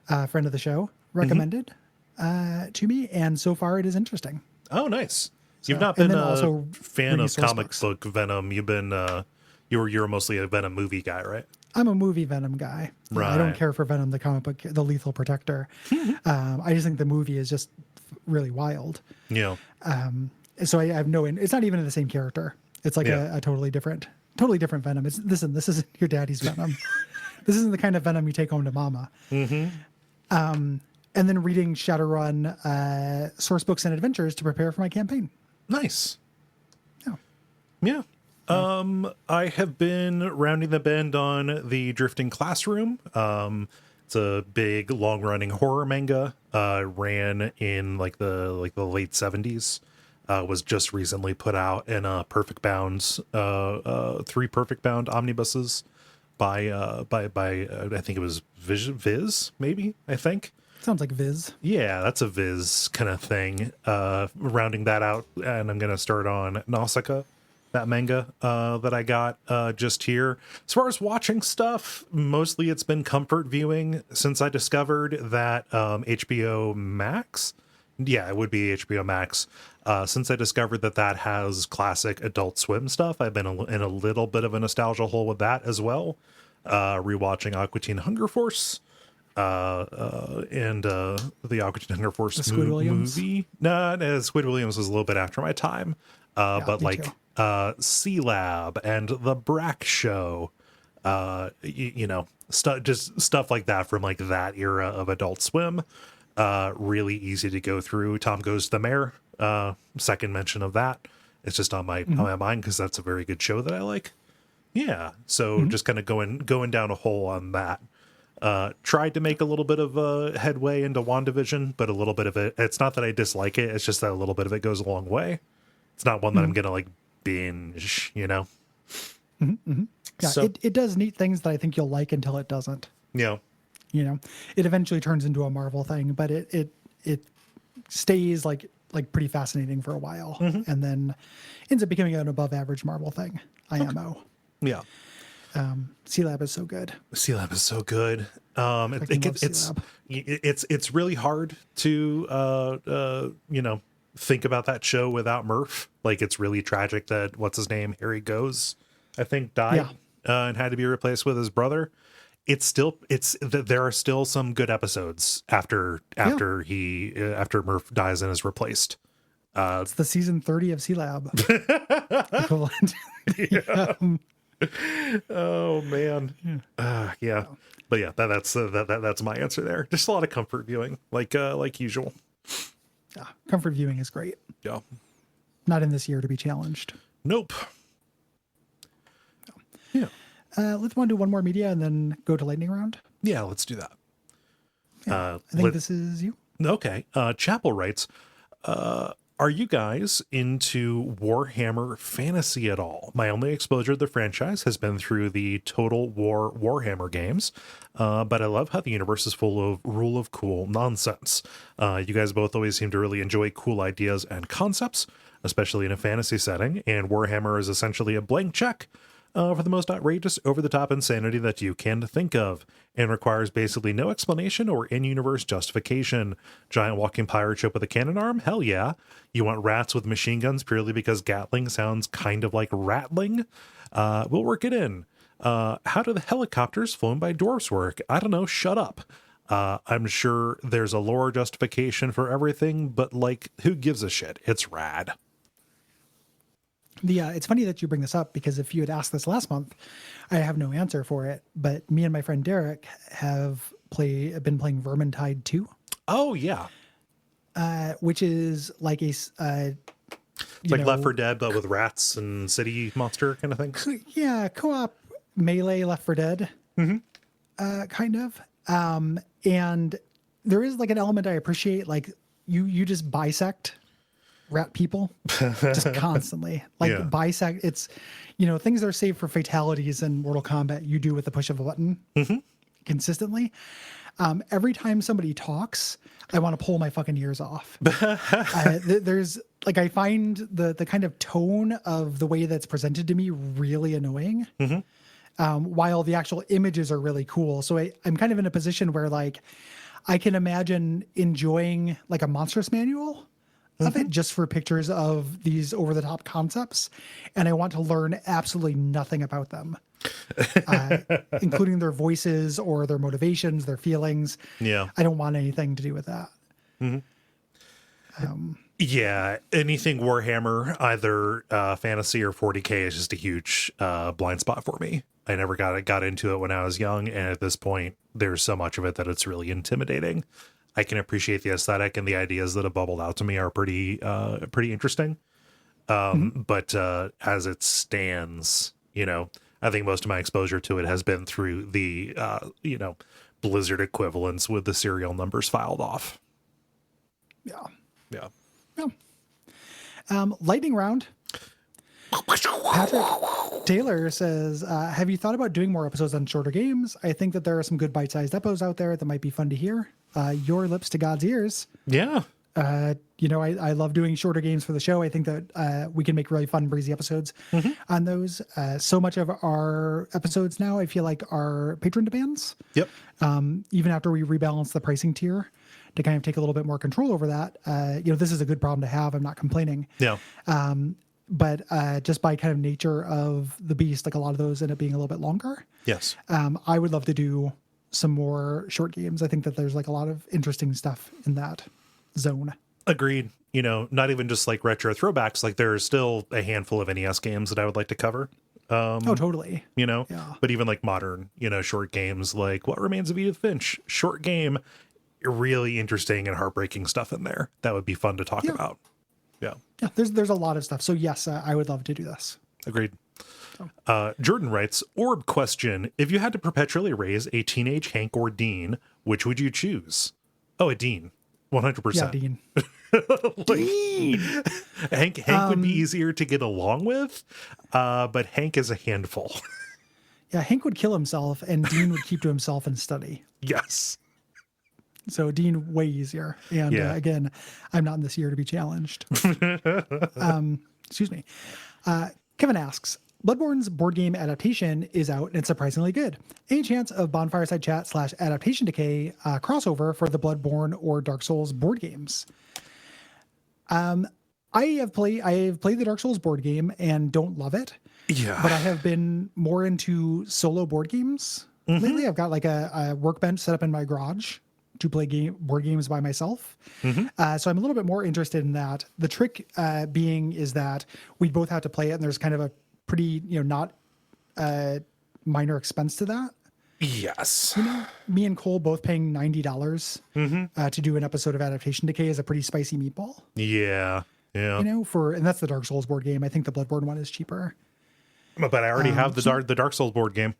friend of the show, recommended to me, and so far it is interesting. Oh, nice. You've not been a fan of comic books. book Venom. You've been you're mostly a Venom movie guy, right? I'm a movie Venom guy. Right. I don't care for Venom, the comic book, the Lethal Protector. I just think the movie is just really wild. Yeah. So I have it's not even the same character. It's like a totally different Venom. This isn't your daddy's Venom. This isn't the kind of Venom you take home to mama. And then reading Shadowrun source books and adventures to prepare for my campaign. Nice. Yeah. Yeah. I have been rounding the bend on the Drifting Classroom. It's a big, long-running horror manga. Ran in like the late 70s. Was just recently put out in Perfect Bound's 3 Perfect Bound omnibuses. I think it was Viz, maybe, I think. Sounds like Viz. Yeah, that's a Viz kind of thing. Rounding that out, and I'm going to start on Nausicaa, that manga that I got just here. As far as watching stuff, mostly it's been comfort viewing since I discovered that HBO Max. Yeah, it would be HBO Max. Since I discovered that has classic Adult Swim stuff, I've been in a little bit of a nostalgia hole with that as well. Rewatching Aqua Teen Hunger Force. And the Aqua Teen Hunger Force The Squid Williams? movie. No, Squid Williams was a little bit after my time. But me like too. C Lab and the Brack Show, just stuff like that from like that era of Adult Swim. Really easy to go through. Tom Goes to the Mayor. Second mention of that. It's just on my mind because that's a very good show that I like. Yeah, so just kind of going down a hole on that. Tried to make a little bit of a headway into WandaVision, but a little bit of it, it's not that I dislike it, it's just that a little bit of it goes a long way. It's not one that I'm going to like binge, Yeah, So, it does neat things that I think you'll like until it doesn't. yeah. It eventually turns into a Marvel thing, but it stays like pretty fascinating for a while, and then ends up becoming an above average Marvel thing. IMO. Yeah. C-Lab is so good. C-Lab is so good. Fucking love C-Lab. It's really hard to think about that show without Murph. Like, it's really tragic that what's his name, Harry Goes, I think, died and had to be replaced with his brother. There are still some good episodes after Murph dies and is replaced. It's the season 30 of C-Lab equivalent. Oh man, yeah. But yeah, that's my answer there. Just a lot of comfort viewing, like usual. Yeah, comfort viewing is great. Yeah. Not in this year to be challenged. Nope. Yeah. Let's want to do one more media and then go to lightning round. Yeah, let's do that. I think this is you. Okay. Chapel writes, are you guys into Warhammer Fantasy at all? My only exposure to the franchise has been through the Total War Warhammer games, but I love how the universe is full of rule of cool nonsense. You guys both always seem to really enjoy cool ideas and concepts, especially in a fantasy setting, and Warhammer is essentially a blank check for the most outrageous, over-the-top insanity that you can think of, and requires basically no explanation or in-universe justification. Giant walking pirate ship with a cannon arm? Hell yeah. You want rats with machine guns purely because Gatling sounds kind of like rattling? We'll work it in. How do the helicopters flown by dwarves work? I don't know, shut up. I'm sure there's a lore justification for everything, but like, who gives a shit? It's rad. It's funny that you bring this up, because if you had asked this last month, I have no answer for it. But me and my friend Derek have been playing Vermintide 2. Oh yeah, which is like like Left 4 Dead, but with rats and city monster kind of thing. Yeah, co-op melee Left 4 Dead, kind of. And there is like an element I appreciate, like you just bisect rat people just constantly, like bisect. It's things that are saved for fatalities in Mortal Kombat you do with the push of a button consistently. Every time somebody talks, I want to pull my fucking ears off. There's like, I find the kind of tone of the way that's presented to me really annoying, while the actual images are really cool. So I'm kind of in a position where like I can imagine enjoying like a monstrous manual of it just for pictures of these over the top concepts, and I want to learn absolutely nothing about them, including their voices or their motivations, their feelings. Yeah, I don't want anything to do with that. Yeah, anything Warhammer, either fantasy or 40K, is just a huge blind spot for me. I never got into it when I was young, and at this point, there's so much of it that it's really intimidating. I can appreciate the aesthetic, and the ideas that have bubbled out to me are pretty interesting. But as it stands, I think most of my exposure to it has been through the Blizzard equivalents with the serial numbers filed off. Yeah. Yeah. Lightning round. Patrick Taylor says, have you thought about doing more episodes on shorter games? I think that there are some good bite-sized episodes out there that might be fun to hear. Your lips to God's ears. Yeah. I love doing shorter games for the show. I think that we can make really fun, breezy episodes on those. So much of our episodes now, I feel like, are patron demands. Yep. Even after we rebalance the pricing tier to kind of take a little bit more control over that. This is a good problem to have. I'm not complaining. Yeah. But just by kind of nature of the beast, like a lot of those end up being a little bit longer. Yes. I would love to do some more short games. I think that there's like a lot of interesting stuff in that zone. Agreed. Not even just like retro throwbacks. Like there's still a handful of NES games that I would like to cover. Totally. Yeah. But even like modern, short games like What Remains of Edith Finch, short game, really interesting and heartbreaking stuff in there. That would be fun to talk about. Yeah. Yeah. There's a lot of stuff. So yes, I would love to do this. Agreed. Jordan writes, Orb question. If you had to perpetually raise a teenage Hank or Dean, which would you choose? Oh, a Dean. 100%. Yeah, Dean. Dean. Hank would be easier to get along with, but Hank is a handful. Yeah, Hank would kill himself and Dean would keep to himself and study. Yes. So Dean, way easier. And again, I'm not in this year to be challenged. Excuse me. Kevin asks, Bloodborne's board game adaptation is out and it's surprisingly good. Any chance of Bonfireside Chat / Adaptation Decay crossover for the Bloodborne or Dark Souls board games? I have played the Dark Souls board game and don't love it. Yeah. But I have been more into solo board games lately. I've got like a workbench set up in my garage to play board games by myself. So I'm a little bit more interested in that. The trick being is that we both have to play it and there's kind of a pretty, not minor expense to that. Yes. Me and Kole both paying $90 to do an episode of Adaptation Decay is a pretty spicy meatball. Yeah. Yeah. And that's the Dark Souls board game. I think the Bloodborne one is cheaper. But I already have the Dark Souls board game.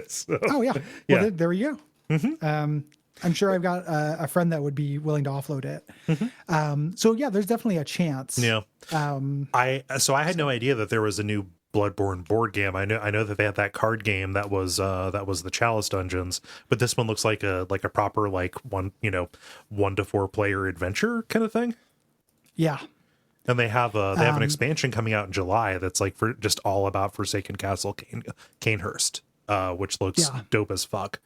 So, oh yeah. Well, there you go. I'm sure I've got a friend that would be willing to offload it. So yeah, there's definitely a chance. Yeah. I had no idea that there was a new Bloodborne board game. I know that they had that card game that was the Chalice Dungeons, but this one looks like a proper like 1 to 4 player adventure kind of thing. Yeah. And they have an expansion coming out in July that's like for just all about Forsaken Castle Canehurst, which looks dope as fuck.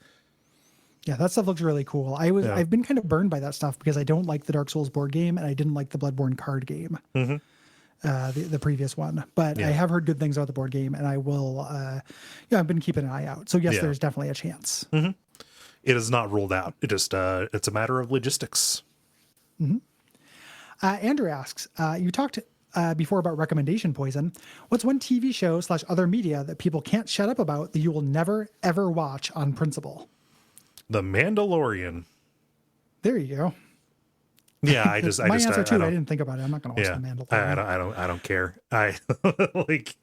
Yeah, that stuff looks really cool. I've been kind of burned by that stuff because I don't like the Dark Souls board game and I didn't like the Bloodborne card game, the previous one. But I have heard good things about the board game, and I will. I've been keeping an eye out. So yes, there's definitely a chance. It is not ruled out. It just it's a matter of logistics. Andrew asks, you talked before about recommendation poison. What's one TV show / other media that people can't shut up about that you will never ever watch on principle? The Mandalorian. There you go. Yeah, I answer too. I didn't think about it. I'm not going to watch The Mandalorian. I don't care. I like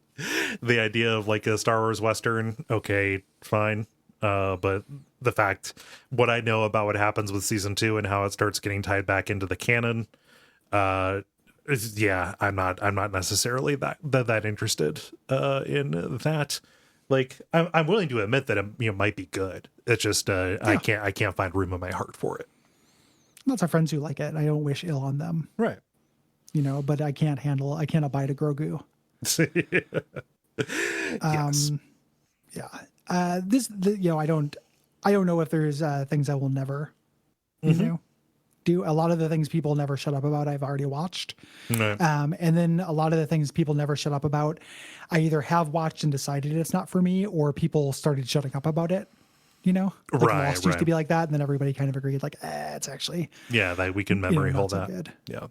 the idea of like a Star Wars Western. Okay, fine. But the fact, what I know about what happens with season 2 and how it starts getting tied back into the canon, I'm not necessarily that interested in that. Like, I'm willing to admit that it might be good. It's just I can't find room in my heart for it. Lots of friends who like it, and I don't wish ill on them. Right. But I can't abide a Grogu. Yes. Yeah. I don't know if there's things I will never, do. A lot of the things people never shut up about, I've already watched. Right. And then a lot of the things people never shut up about, I either have watched and decided it's not for me, or people started shutting up about it. Like Lost used to be like that, and then everybody kind of agreed, like, it's actually that we can memory hold that. Good. Yeah.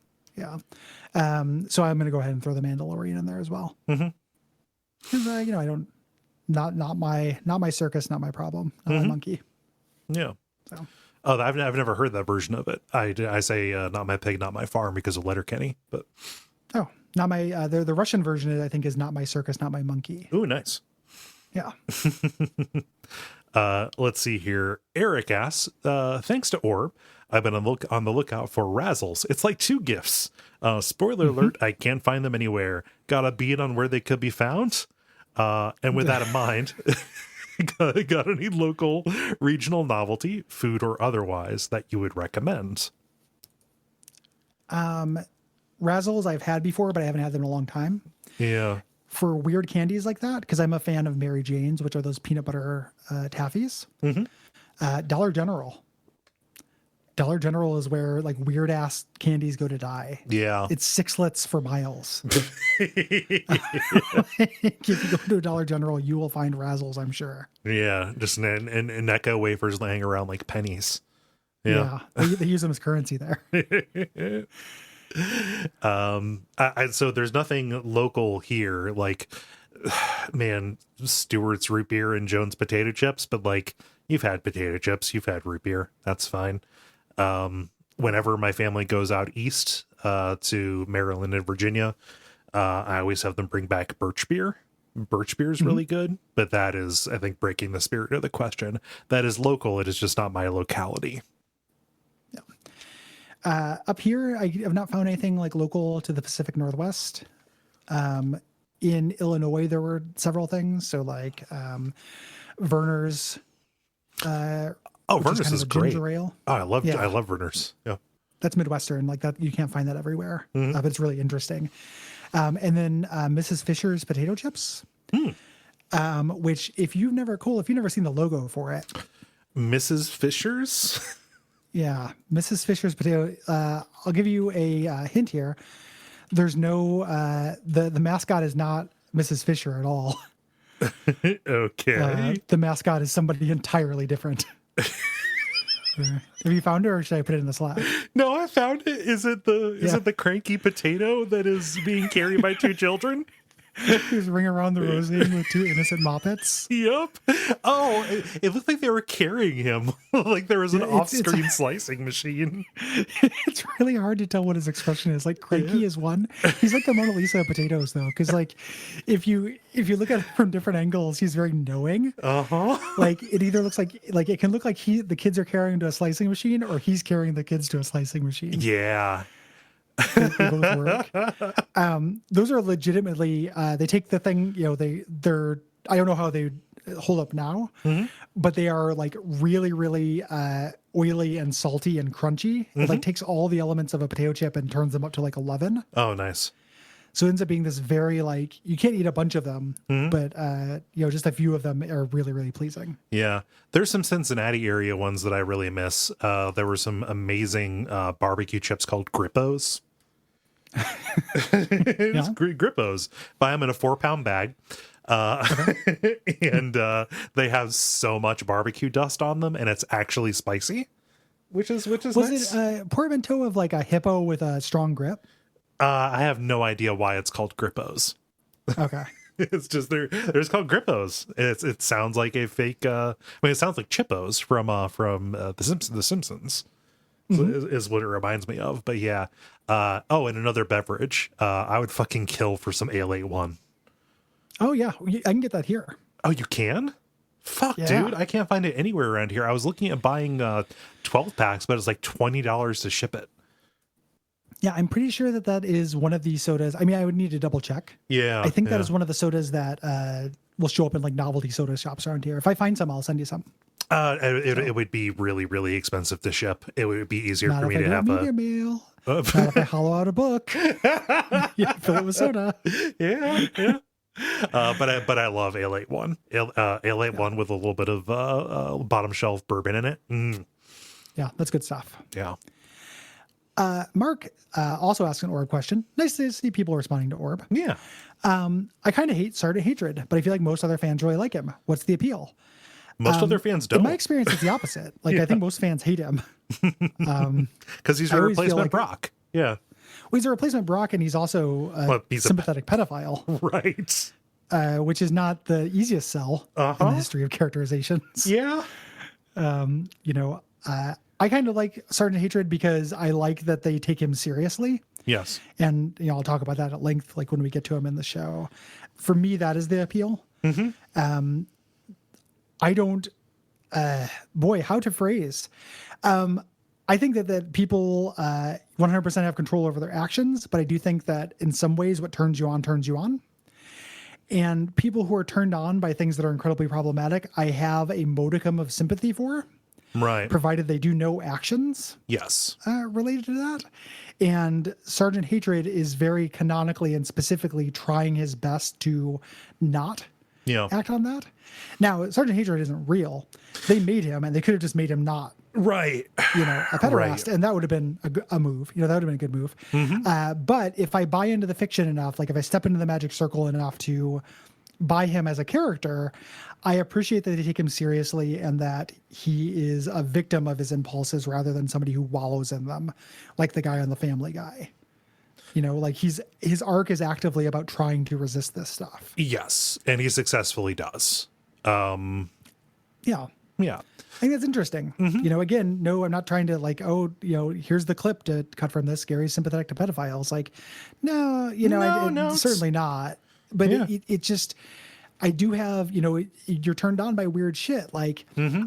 So I'm going to go ahead and throw the Mandalorian in there as well. Because I don't, not my circus, not my problem, not my monkey. Yeah. So. Oh, I've never heard that version of it. I say not my pig, not my farm because of Letterkenny, but not my the Russian version I think is not my circus, not my monkey. Ooh, nice. Yeah. Let's see here. Eric asks, thanks to Orb, I've been on the lookout for Razzles. It's like two gifts. Spoiler alert, I can't find them anywhere. Got a beat on where they could be found? And with that in mind, got any local regional novelty, food or otherwise, that you would recommend? Razzles I've had before, but I haven't had them in a long time. Yeah. For weird candies like that, because I'm a fan of Mary Jane's, which are those peanut butter taffies. Dollar General. Dollar General is where like weird ass candies go to die. Yeah. It's sixlets for miles. If you go to a Dollar General, you will find Razzles, I'm sure. Yeah. Just and Necco wafers laying around like pennies. Yeah. They use them as currency there. So there's nothing local here, like, man, Stewart's root beer and Jones potato chips, but like, you've had potato chips, you've had root beer, that's fine. Whenever my family goes out east to Maryland and Virginia, I always have them bring back birch beer. Birch beer is really good, but that is, I think, breaking the spirit of the question. That is local, it is just not my locality. Up here, I have not found anything like local to the Pacific Northwest. In Illinois, there were several things. So like Verner's. Verner's is great. Ginger ale. Oh, I love Verner's. Yeah. That's Midwestern. Like that, you can't find that everywhere. But it's really interesting. And then Mrs. Fisher's potato chips. Which if you've never seen the logo for it. Mrs. Fisher's? Yeah, Mrs. Fisher's potato. I'll give you a hint here. There's no the mascot is not Mrs. Fisher at all. Okay. The mascot is somebody entirely different. Have you found it, or should I put it in the Slack? No, I found it. Is it the cranky potato that is being carried by two children? He's ringing around the rosy with two innocent moppets. Yep. Oh, it looked like they were carrying him. Like there was an off-screen slicing machine. It's really hard to tell what his expression is. Like cranky is one. He's like the Mona Lisa of potatoes, though, because like if you look at it from different angles, he's very knowing. Like it either looks like it can look like the kids are carrying to a slicing machine, or he's carrying the kids to a slicing machine. Yeah. They both work. Those are legitimately they take the thing, they're I don't know how they hold up now, but they are like really oily and salty and crunchy. It like takes all the elements of a potato chip and turns them up to like 11. Oh, nice. So it ends up being this very like, you can't eat a bunch of them, but just a few of them are really, really pleasing. Yeah. There's some Cincinnati area ones that I really miss. There were some amazing barbecue chips called Grippos. It's Grippos. Buy them in a 4-pound bag. And they have so much barbecue dust on them, and it's actually spicy, which is nice. Was it portmanteau of like a hippo with a strong grip? I have no idea why it's called Grippos. Okay. It's just they're just called Grippos. It sounds like a fake. It sounds like Chippos from The Simpsons. Is what it reminds me of. But yeah. And another beverage. I would fucking kill for some Ale 81. Oh yeah, I can get that here. Oh, you can? Fuck, dude, I can't find it anywhere around here. I was looking at buying 12 packs, but it's like $20 to ship it. Yeah, I'm pretty sure that is one of these sodas. I mean, I would need to double check. Yeah. I think that is one of the sodas that will show up in like novelty soda shops around here. If I find some, I'll send you some. It would be really, really expensive to ship. It would be easier for me to have a meal. Not if I hollow out a book. Yeah, fill it with soda. Yeah. But I love Ale 81. Ale 81 with a little bit of bottom shelf bourbon in it. Yeah, that's good stuff. Yeah. Mark also asked an Orb question. Nice to see people responding to Orb. Yeah. I kind of started hatred, but I feel like most other fans really like him. What's the appeal? Most other fans don't. In my experience, it's the opposite. Like, I think most fans hate him. Because he's a replacement Brock. Yeah. Well, he's a replacement Brock, and he's also a sympathetic pedophile. Right. Which is not the easiest sell in the history of characterizations. Yeah. I kind of like Sergeant Hatred because I like that they take him seriously. Yes. And, I'll talk about that at length, like when we get to him in the show. For me, that is the appeal. I don't Boy, how to phrase. I think that people 100% have control over their actions, but I do think that in some ways what turns you on turns you on. And people who are turned on by things that are incredibly problematic, I have a modicum of sympathy for, Right. provided they do no actions Yes. related to that. And Sergeant Hatred is very canonically and specifically trying his best to not Yeah. act on that. Now, Sergeant Hatred isn't real. They made him, and they could have just made him not, Right. a pederast, Right. and that would have been a move. That would have been a good move. But if I buy into the fiction enough, like if I step into the magic circle enough to buy him as a character, I appreciate that they take him seriously and that he is a victim of his impulses rather than somebody who wallows in them, like the guy on the Family Guy. Like his arc is actively about trying to resist this stuff. Yes, and he successfully does. Yeah. Yeah. I think that's interesting. Again, no, I'm not trying to here's the clip to cut from this. Gary's sympathetic to pedophiles. Like, no, No, certainly not. But Yeah. it just, I do have, you're turned on by weird shit. Like,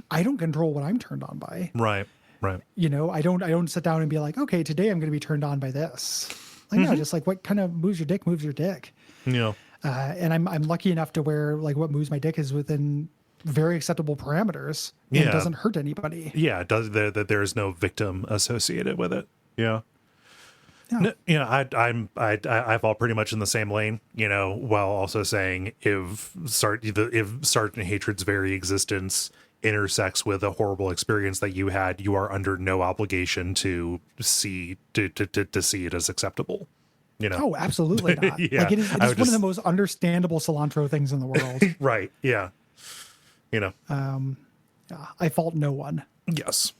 I don't control what I'm turned on by. Right. Right. I don't sit down and be like, okay, today I'm going to be turned on by this. Like, no, just like what kind of moves your dick. Yeah. And I'm lucky enough to where like what moves my dick is within very acceptable parameters and Yeah. doesn't hurt anybody. Yeah. It does that there's no victim associated with it. Yeah. Yeah. No, I fall pretty much in the same lane, while also saying if Sergeant Hatred's very existence intersects with a horrible experience that you had, you are under no obligation to see it as acceptable. Oh, absolutely not. Yeah, Like it is I would one of the just- most understandable cilantro things in the world. Right. Yeah. I fault no one. Yes.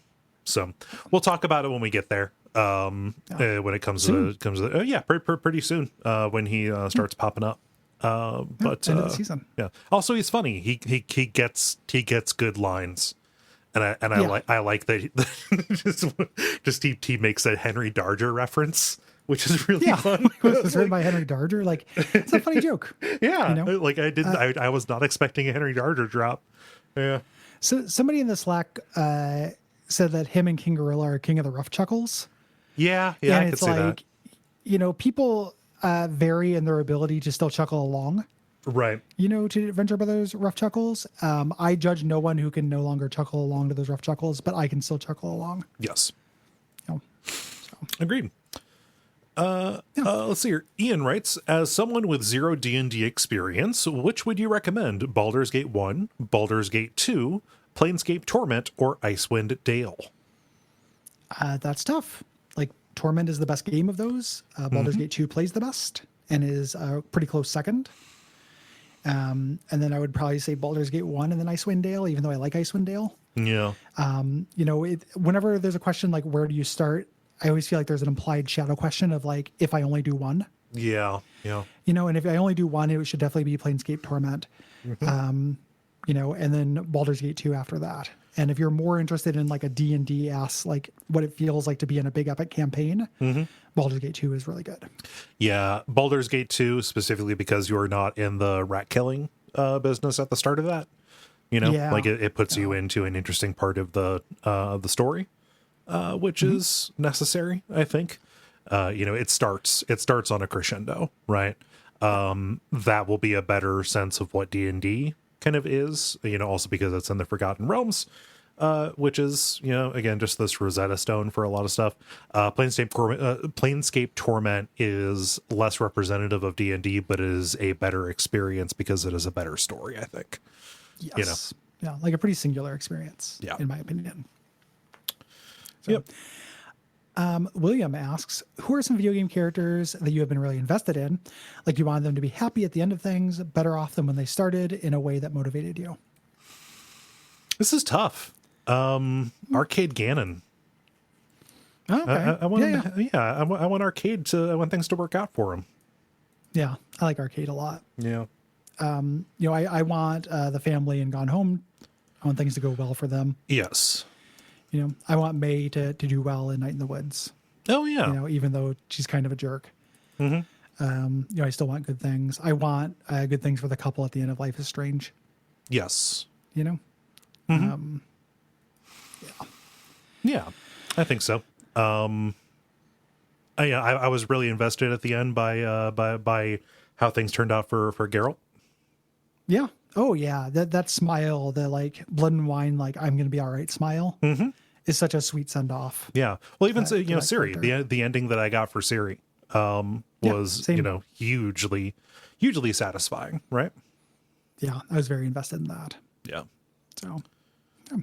So we'll talk about it when we get there. When it comes Soon. pretty soon. When he starts popping up. But End of the season. yeah. Also, he's funny. He gets good lines, and I Yeah. like that. He makes a Henry Darger reference, which is really Yeah. fun. It was written by Henry Darger. Like, it's a funny joke. Yeah, You know? like I didn't. I was not expecting a Henry Darger drop. Yeah. So somebody in the Slack said that him and King Gorilla are king of the rough chuckles. Yeah, I And could it's see like, people vary in their ability to still chuckle along, that. Right. to Adventure Brothers rough chuckles. I judge no one who can no longer chuckle along to those rough chuckles, but I can still chuckle along. Yes. So, Agreed. Let's see here. Ian writes, as someone with zero D&D experience, which would you recommend? Baldur's Gate 1, Baldur's Gate 2, Planescape Torment, or Icewind Dale? that's tough. Like, Torment is the best game of those. Baldur's Gate 2 plays the best and is a pretty close second. And then I would probably say Baldur's Gate 1 and then Icewind Dale, even though I like Icewind Dale. Yeah. Whenever there's a question like, where do you start? I always feel like there's an implied shadow question of like, if I only do one, Yeah. Yeah. and if I only do one, it should definitely be Planescape Torment, and then Baldur's Gate 2 after that. And if you're more interested in like a D&D ass, like what it feels like to be in a big epic campaign, Baldur's Gate 2 is really good. Yeah. Baldur's Gate 2, specifically because you're not in the rat killing business at the start of that. Yeah. Like it puts you into an interesting part of the story, which is necessary, I think. It starts on a crescendo, right? That will be a better sense of what D&D kind of is, also because it's in the Forgotten Realms, which is, again, just this Rosetta Stone for a lot of stuff. Planescape Torment is less representative of D&D, but is a better experience because it is a better story, I think. Yes. Yeah. Like a pretty singular experience, Yeah. in my opinion. So, Yep. William asks, who are some video game characters that you have been really invested in? Like you wanted them to be happy at the end of things, better off than when they started, in a way that motivated you? This is tough. Arcade Ganon. Oh, okay. I want yeah, him to, I want Arcade to, I want things to work out for him. yeah. I like Arcade a lot. Yeah. I want the family in Gone Home. I want things to go well for them. Yes. I want May to do well in Night in the Woods. Oh yeah. Even though she's kind of a jerk. I still want good things. I want good things for the couple at the end of Life is Strange. Yes. Yeah, I think so. I was really invested at the end by how things turned out for Geralt. Yeah. Oh yeah. That smile, the like blood and wine, like I'm going to be all right smile is such a sweet send off. Yeah. Well, even so, that Siri, character. the ending that I got for Siri, Yeah, was, same. hugely satisfying. Right. Yeah. I was very invested in that. Yeah. So, yeah.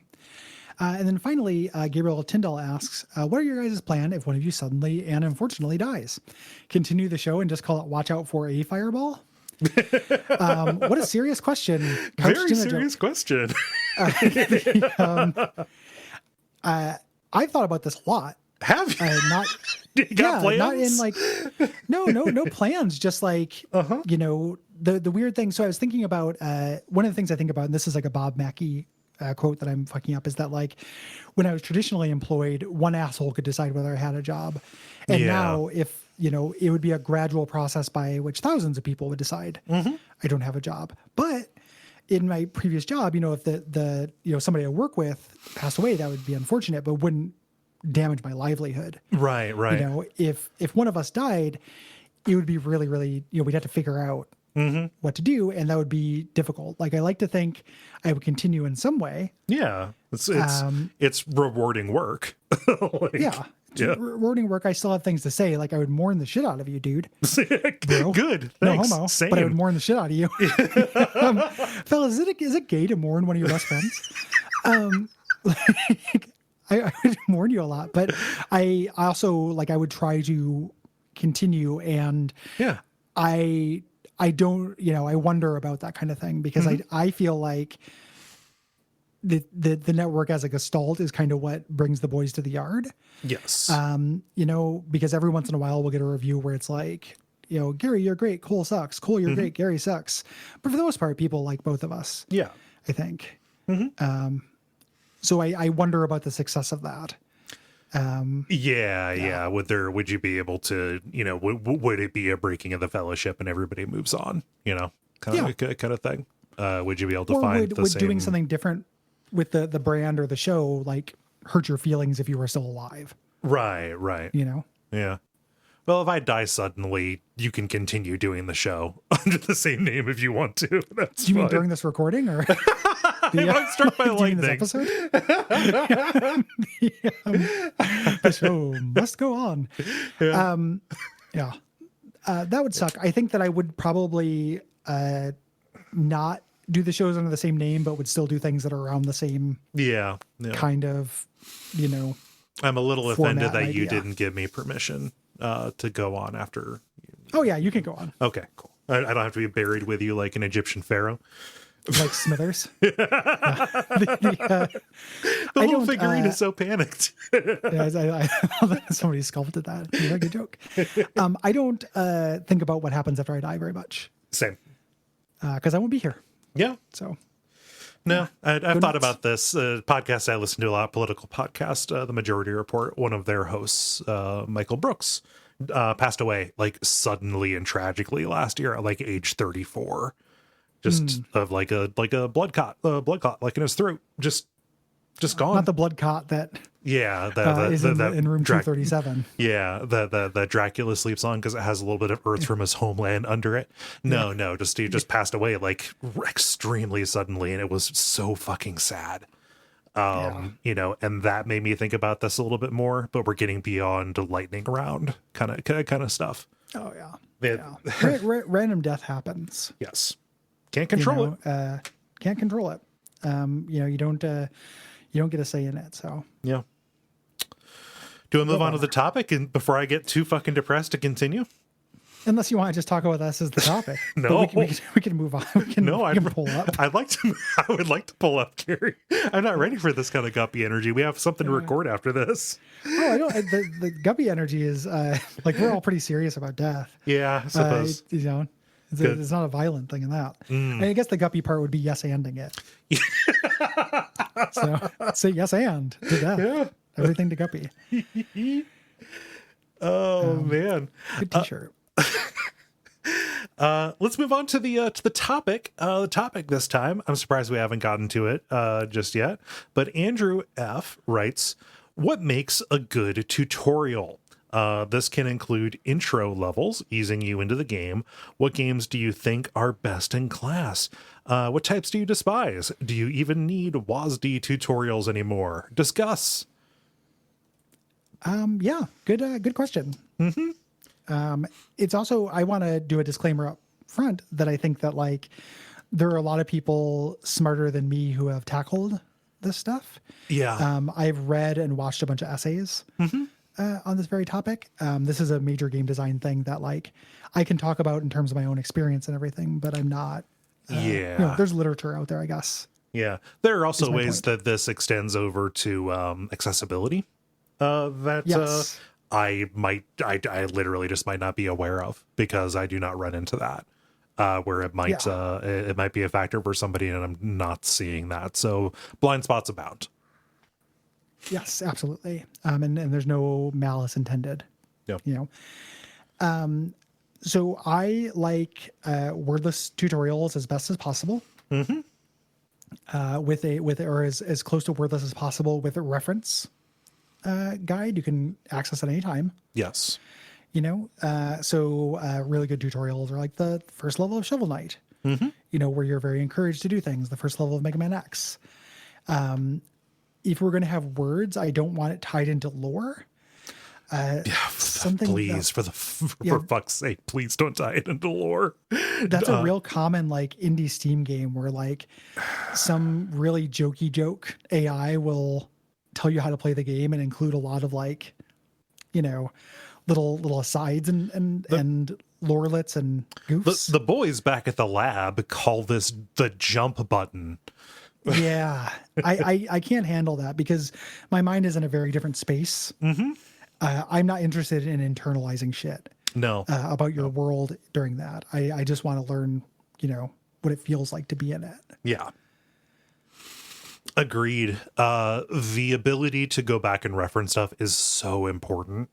And then finally, Gabriel Tyndall asks, what are your guys' plan if one of you suddenly and unfortunately dies? Continue the show and just call it Watch Out for a Fireball? What a serious question. Very serious question. I've thought about this a lot. Have you? Not, You got plans? not in like, no plans. Just like, the weird thing. So I was thinking about, one of the things I think about, and this is like a Bob Mackey quote that I'm fucking up, is that like when I was traditionally employed, one asshole could decide whether I had a job. And now if, it would be a gradual process by which thousands of people would decide I don't have a job. But in my previous job, if the somebody I work with passed away, that would be unfortunate, but wouldn't damage my livelihood. Right. If one of us died, it would be really, really, we'd have to figure out what to do, and that would be difficult. Like I like to think I would continue in some way. Yeah. It's rewarding work. Rewarding work. I still have things to say. Like I would mourn the shit out of you, dude. Bro. Good. Thanks. No homo. Same. But I would mourn the shit out of you. Fellas, is it gay to mourn one of your best friends? I would mourn you a lot, but I also I would try to continue, and I don't, I wonder about that kind of thing because I feel like the network as a gestalt is kind of what brings the boys to the yard. Yes. Because every once in a while we'll get a review where it's like, Gary, you're great. Cole sucks. Cole, you're great. Gary sucks. But for the most part, people like both of us. Yeah. I think. So I wonder about the success of that. Would you be able to, would it be a breaking of the fellowship and everybody moves on, kind of thing? Would you be able to find the same... doing something different with the brand or the show, like hurt your feelings if you were still alive? Right. Yeah. Well, if I die suddenly, you can continue doing the show under the same name if you want to. That's Do you fine. mean during this recording or? I'm struck by lightning. This episode? The show must go on. That would suck. I think that I would probably not do the shows under the same name, but would still do things that are around the same kind of, I'm a little offended that you idea. didn't give me permission to go on after. Oh yeah, you can go on. Okay, cool. I don't have to be buried with you like an Egyptian pharaoh. Like Smithers. The little figurine is so panicked. Somebody sculpted that. It's a good joke. I don't think about what happens after I die very much. Same. Because I won't be here. Yeah. So. No, I've thought nuts. about this podcast. I listen to a lot, political podcast, The Majority Report. One of their hosts, Michael Brooks, passed away suddenly and tragically last year at age 34. Just of like a blood clot in his throat, just gone. Not the blood cot that is in room 237. Yeah, the Dracula sleeps on because it has a little bit of earth from his homeland under it. No, he just passed away extremely suddenly, and it was so fucking sad. And that made me think about this a little bit more. But we're getting beyond the lightning round kind of stuff. Oh yeah. Random death happens. Yes. Can't control it. Can't control it. You don't get a say in it. So yeah. Do I move on to the topic and before I get too fucking depressed to continue? Unless you want to just talk about us as the topic. No, we can move on. We can pull up. I would like to pull up, Gary. I'm not ready for this kind of guppy energy. We have something to record after this. Oh, I don't. The guppy energy is we're all pretty serious about death. Yeah, I suppose. It's not a violent thing in that. I guess the guppy part would be yes anding it. So say yes and to death. Yeah. Everything to guppy. Man. Good t-shirt. Let's move on to the topic. The topic this time, I'm surprised we haven't gotten to it just yet. But Andrew F. writes, What makes a good tutorial? This can include intro levels, easing you into the game. What games do you think are best in class? What types do you despise? Do you even need WASD tutorials anymore? Discuss. Yeah, good question. It's also, I want to do a disclaimer up front that I think that like there are a lot of people smarter than me who have tackled this stuff. Yeah. I've read and watched a bunch of essays on this very topic. This is a major game design thing that like I can talk about in terms of my own experience and everything, but I'm not. There's literature out there, I guess. Yeah. There are also ways point. that this extends over to accessibility that Yes. I literally just might not be aware of because I do not run into that. Where it might it might be a factor for somebody and I'm not seeing that. So blind spots abound. Yes, absolutely. And there's no malice intended. Yep. You know. So I like wordless tutorials as best as possible. With or as close to wordless as possible with a reference guide you can access at any time. Yes. You know, really good tutorials are like the first level of Shovel Knight. You know, where you're very encouraged to do things. The first level of Mega Man X. If we're going to have words, I don't want it tied into lore. Please, for fuck's sake, please don't tie it into lore. That's a real common like indie Steam game where like some really jokey joke AI will tell you how to play the game and include a lot of like, you know, little asides and lorelets and goofs. The boys back at the lab call this the jump button. Yeah, I can't handle that because my mind is in a very different space. I'm not interested in internalizing shit. No. About your world during that. I just want to learn, you know, what it feels like to be in it. Yeah. Agreed. The ability to go back and reference stuff is so important.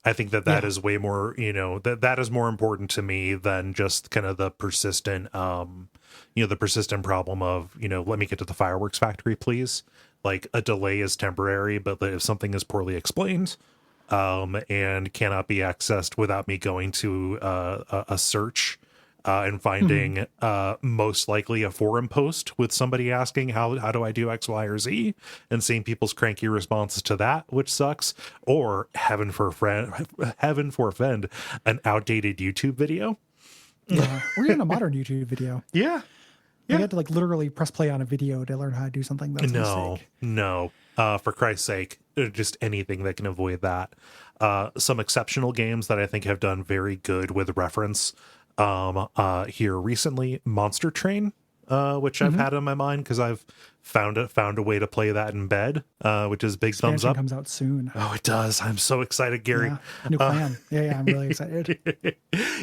I think that is way more, you know, that is more important to me than just kind of the persistent, the persistent problem of, you know, let me get to the fireworks factory, please. Like a delay is temporary, but if something is poorly explained, and cannot be accessed without me going to a search and finding most likely a forum post with somebody asking how do I do X, Y, or Z, and seeing people's cranky responses to that, which sucks, or heaven forfend, an outdated YouTube video. Yeah, or even a modern YouTube video. Yeah. You had to like literally press play on a video to learn how to do something. That's a mistake. No. For Christ's sake, just anything that can avoid that. Some exceptional games that I think have done very good with reference here recently, Monster Train, which I've had in my mind because I've found a way to play that in bed, which is big thumbs up. Comes out soon. Oh, it does. I'm so excited, Gary. Yeah. New plan. Yeah, I'm really excited.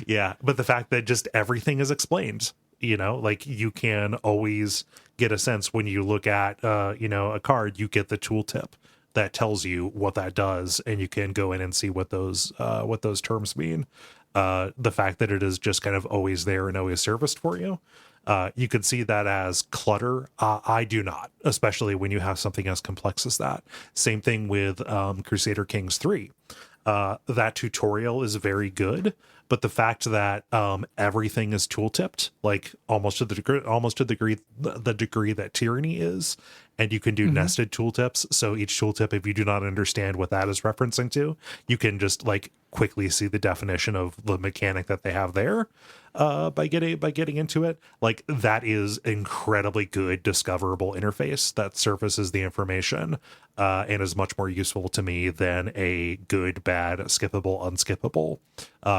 Yeah, but the fact that just everything is explained, you know, like you can always get a sense when you look at, a card, you get the tooltip that tells you what that does, and you can go in and see what those terms mean. The fact that it is just kind of always there and always serviced for you. You could see that as clutter. I do not, especially when you have something as complex as that. Same thing with Crusader Kings 3. That tutorial is very good, but the fact that everything is tooltipped, like almost to the degree that Tyranny is, and you can do nested tooltips. So each tooltip, if you do not understand what that is referencing to, you can just like quickly see the definition of the mechanic that they have there by getting into it. Like that is incredibly good discoverable interface that surfaces the information and is much more useful to me than a good, bad, skippable, unskippable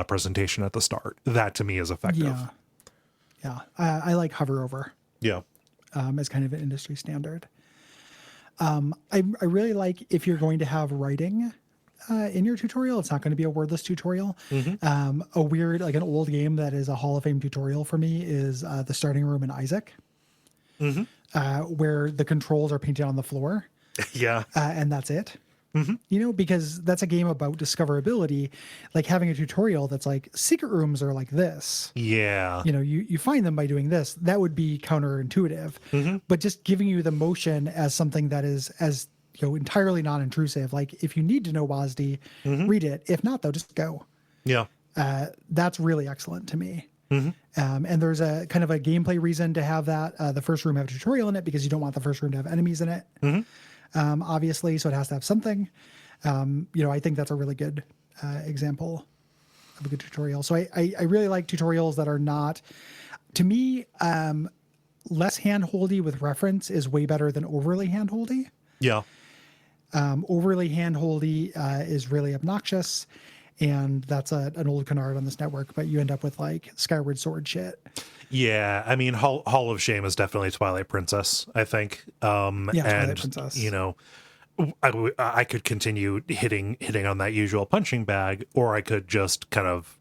presentation at the start. That to me is effective. Yeah. I like hover over. Yeah. As kind of an industry standard. I really like if you're going to have writing in your tutorial, it's not going to be a wordless tutorial. A weird, like an old game that is a Hall of Fame tutorial for me is the starting room in Isaac, where the controls are painted on the floor. Yeah. And that's it. You know, because that's a game about discoverability, like having a tutorial that's like secret rooms are like this. Yeah. You know, you find them by doing this. That would be counterintuitive. But just giving you the motion as something that is as, entirely non-intrusive. Like if you need to know WASD, read it. If not, though, just go. Yeah. That's really excellent to me. And there's a kind of a gameplay reason to have that. The first room have a tutorial in it because you don't want the first room to have enemies in it. Obviously, so it has to have something. I think that's a really good example of a good tutorial. So I really like tutorials that are not, to me, less hand-holdy with reference is way better than overly hand-holdy. Yeah. Overly hand-holdy is really obnoxious, and that's an old canard on this network, but you end up with like Skyward Sword shit. Yeah, I mean, Hall of Shame is definitely Twilight Princess, I think. Twilight Princess. I could continue hitting on that usual punching bag, or I could just kind of,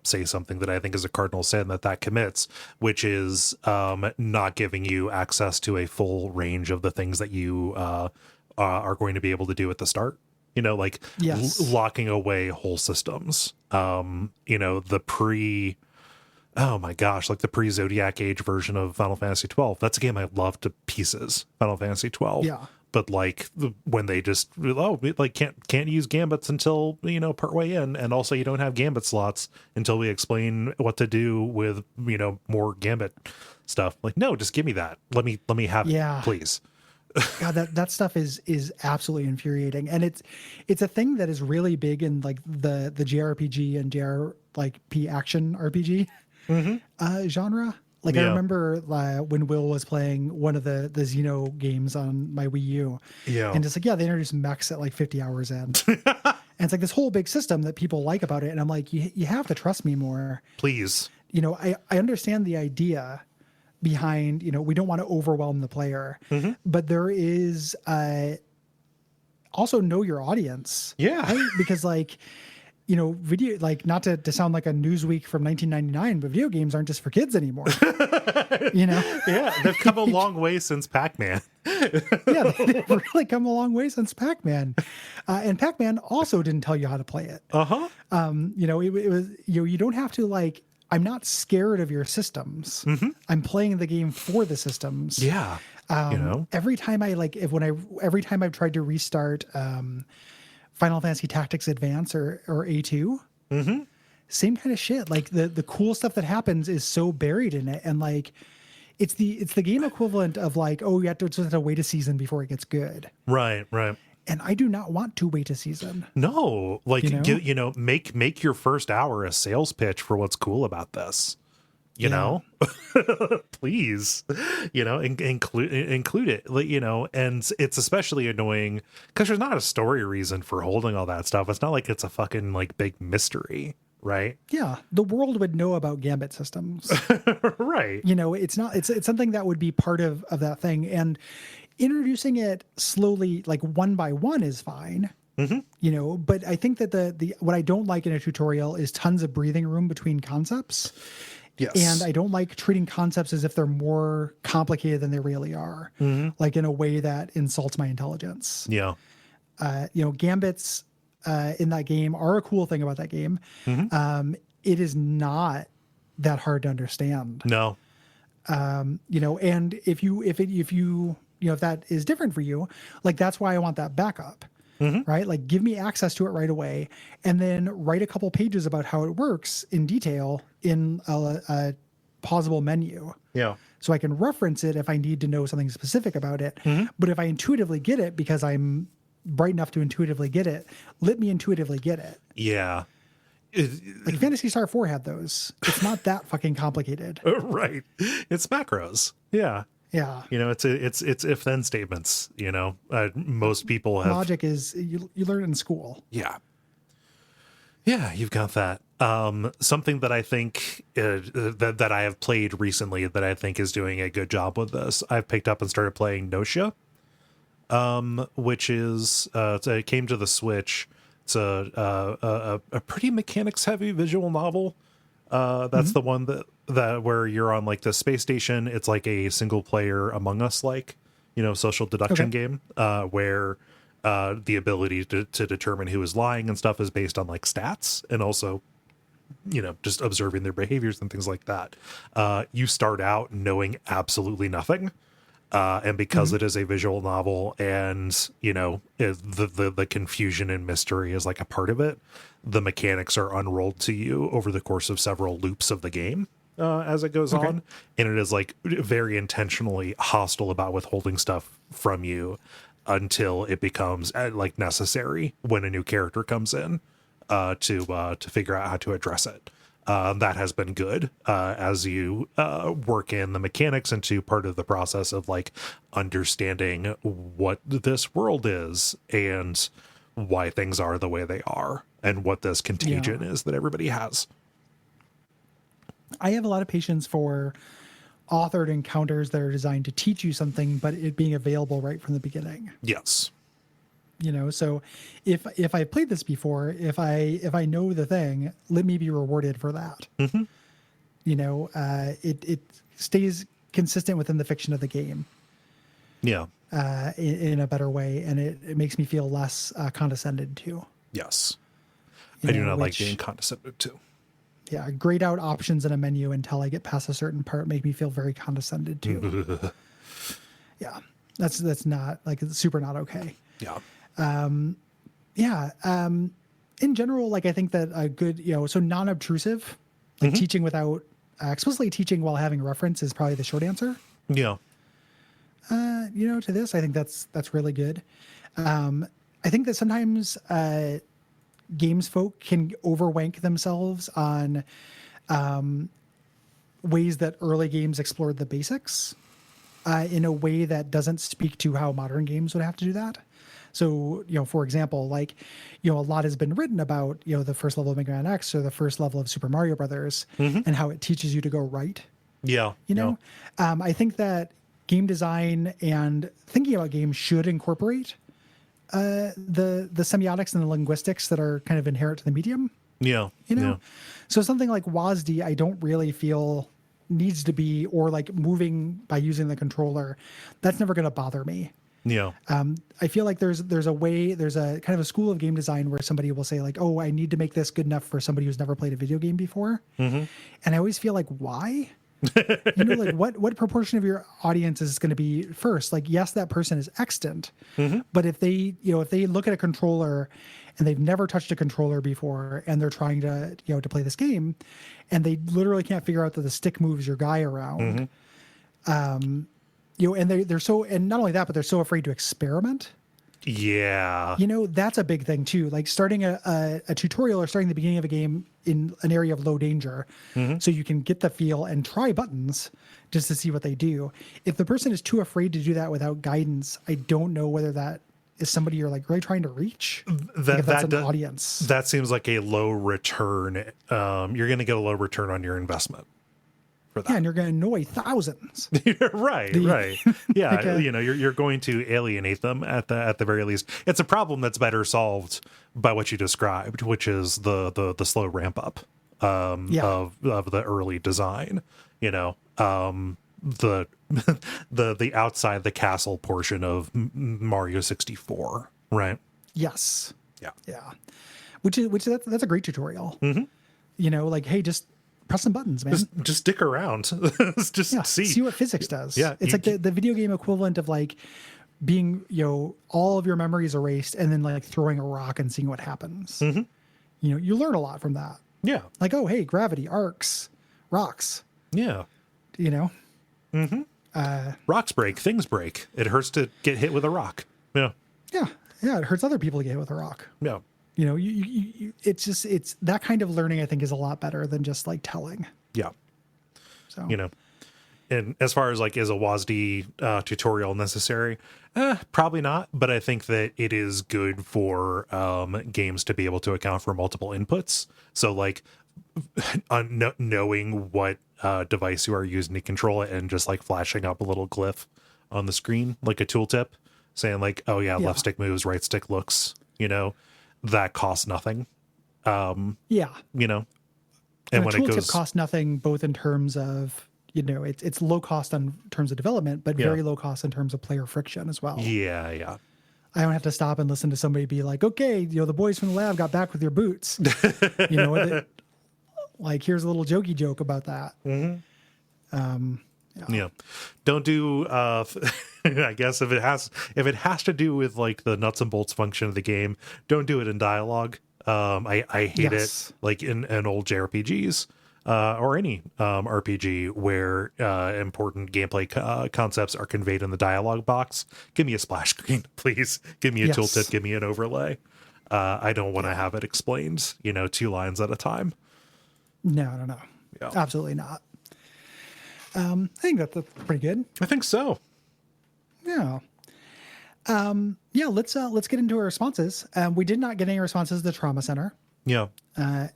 say something that I think is a cardinal sin that commits, which is not giving you access to a full range of the things that you are going to be able to do at the start. Yes. Locking away whole systems. The pre... Oh my gosh, like the pre-Zodiac Age version of Final Fantasy 12. That's a game I love to pieces, Final Fantasy 12. Yeah. But when they just can't use gambits until part way in, and also you don't have gambit slots until we explain what to do with more gambit stuff. Like, no, just give me that. Let me have it, please. God, that stuff is absolutely infuriating, and it's a thing that is really big in like the JRPG and JRP action RPG genre. Like I remember when Will was playing one of the Xeno games on my Wii U, and it's like they introduced mechs at like 50 hours in, and it's like this whole big system that people like about it, and I'm like, you have to trust me more, please. I understand the idea behind, we don't want to overwhelm the player, but there is also know your audience. Yeah. Right? Because video, not to sound like a Newsweek from 1999, but video games aren't just for kids anymore. Yeah, they've come a long way since Pac-Man. Yeah, they've really come a long way since Pac-Man. And Pac-Man also didn't tell you how to play it. It was, you don't have to I'm not scared of your systems. I'm playing the game for the systems. Yeah. Every time every time I've tried to restart Final Fantasy Tactics Advance or A2, same kind of shit. Like the cool stuff that happens is so buried in it, and it's the game equivalent of you have to wait a season before it gets good. Right. And I do not want to wait a season. No, make your first hour a sales pitch for what's cool about this. Please, include it, and it's especially annoying because there's not a story reason for holding all that stuff. It's not like it's a fucking big mystery, right? Yeah, the world would know about Gambit systems. Right. It's not, it's something that would be part of that thing, and introducing it slowly, one by one, is fine. But I think that the what I don't like in a tutorial is tons of breathing room between concepts. Yes. And I don't like treating concepts as if they're more complicated than they really are, in a way that insults my intelligence. Yeah. Gambits in that game are a cool thing about that game. It is not that hard to understand. No. And if that is different for you, that's why I want that backup. Right? Give me access to it right away, and then write a couple pages about how it works in detail in a pausable menu. Yeah. So I can reference it if I need to know something specific about it. But if I intuitively get it because I'm bright enough to intuitively get it, let me intuitively get it. Yeah. Phantasy Star 4 had those. It's not that fucking complicated. Right. It's macros. Yeah. Yeah. It's if then statements, most people have. Logic is you learn in school. Yeah. Yeah, you've got that. Something that I think that I have played recently that I think is doing a good job with this. I've picked up and started playing Notia, which is it came to the Switch. It's a pretty mechanics heavy visual novel. That's the one that where you're on the space station. It's like a single player Among Us social deduction game where the ability to determine who is lying and stuff is based on stats and also just observing their behaviors and things like that. You start out knowing absolutely nothing. And because it is a visual novel and, the confusion and mystery is like a part of it, the mechanics are unrolled to you over the course of several loops of the game as it goes on. And it is like very intentionally hostile about withholding stuff from you until it becomes like necessary when a new character comes in to figure out how to address it. That has been good as you work in the mechanics into part of the process of like understanding what this world is and why things are the way they are and what this contagion is that everybody has. I have a lot of patience for authored encounters that are designed to teach you something, but it being available right from the beginning. Yes. So if I played this before, if I know the thing, let me be rewarded for that. It stays consistent within the fiction of the game. Yeah. In a better way, and it makes me feel less condescended to. Yes. I do not like being condescended to. Yeah, grayed out options in a menu until I get past a certain part make me feel very condescended to. Yeah, that's not like, it's super not okay. Yeah. In general, like I think that a good, so non-obtrusive, like teaching without explicitly teaching while having reference is probably the short answer. Yeah. To this, I think that's really good. I think that sometimes games folk can overwank themselves on ways that early games explored the basics in a way that doesn't speak to how modern games would have to do that. So, for example, like, a lot has been written about, the first level of Mega Man X or the first level of Super Mario Brothers and how it teaches you to go right. Yeah. I think that game design and thinking about games should incorporate the semiotics and the linguistics that are kind of inherent to the medium. Yeah. So something like WASD, I don't really feel needs to be, or like moving by using the controller, that's never going to bother me. Yeah. I feel like there's a kind of a school of game design where somebody will say like, oh, I need to make this good enough for somebody who's never played a video game before. And I always feel like, why? Like what proportion of your audience is going to be first? Like, yes, that person is extant, but if they look at a controller and they've never touched a controller before and they're trying to, to play this game and they literally can't figure out that the stick moves your guy around, and they're so, and not only that, but they're so afraid to experiment. Yeah. That's a big thing too. Like starting a tutorial or starting the beginning of a game in an area of low danger so you can get the feel and try buttons just to see what they do. If the person is too afraid to do that without guidance, I don't know whether that is somebody you're like really trying to reach. That's an audience. That seems like a low return. You're going to get a low return on your investment. For that. Yeah, and you're going to annoy thousands. right. Yeah, like you're going to alienate them at the very least. It's a problem that's better solved by what you described, which is the slow ramp up of the early design. The the outside the castle portion of Mario 64, right? Yes. Yeah. Which that's a great tutorial. Like, hey, just press some buttons, man. Just stick around. just see what physics does. Yeah, it's like the video game equivalent of like being, all of your memories erased and then like throwing a rock and seeing what happens. You learn a lot from that. Yeah. Like, oh, hey, gravity, arcs, rocks. Yeah. Rocks break, things break. It hurts to get hit with a rock. Yeah. Yeah. It hurts other people to get hit with a rock. Yeah. It's that kind of learning, I think, is a lot better than just like telling. Yeah. So, and as far as like, is a WASD tutorial necessary? Probably not, but I think that it is good for games to be able to account for multiple inputs. So like knowing what device you are using to control it and just like flashing up a little glyph on the screen, like a tooltip saying like, oh yeah, left stick moves, right stick looks, that costs nothing. And when a tooltip costs nothing, both in terms of, it's low cost in terms of development, but very low cost in terms of player friction as well. Yeah. I don't have to stop and listen to somebody be like, okay, the boys from the lab got back with your boots. Like, here's a little jokey joke about that. Yeah. Don't do I guess if it has to do with like the nuts and bolts function of the game, don't do it in dialogue. I hate it like in old JRPGs or any RPG where important gameplay concepts are conveyed in the dialogue box. Give me a splash screen, please. Give me a tooltip, give me an overlay. I don't want to have it explained, 2 lines at a time. No. Yeah. Absolutely not. I think that's pretty good. I think so. Yeah. Let's get into our responses. We did not get any responses to the trauma center. Yeah.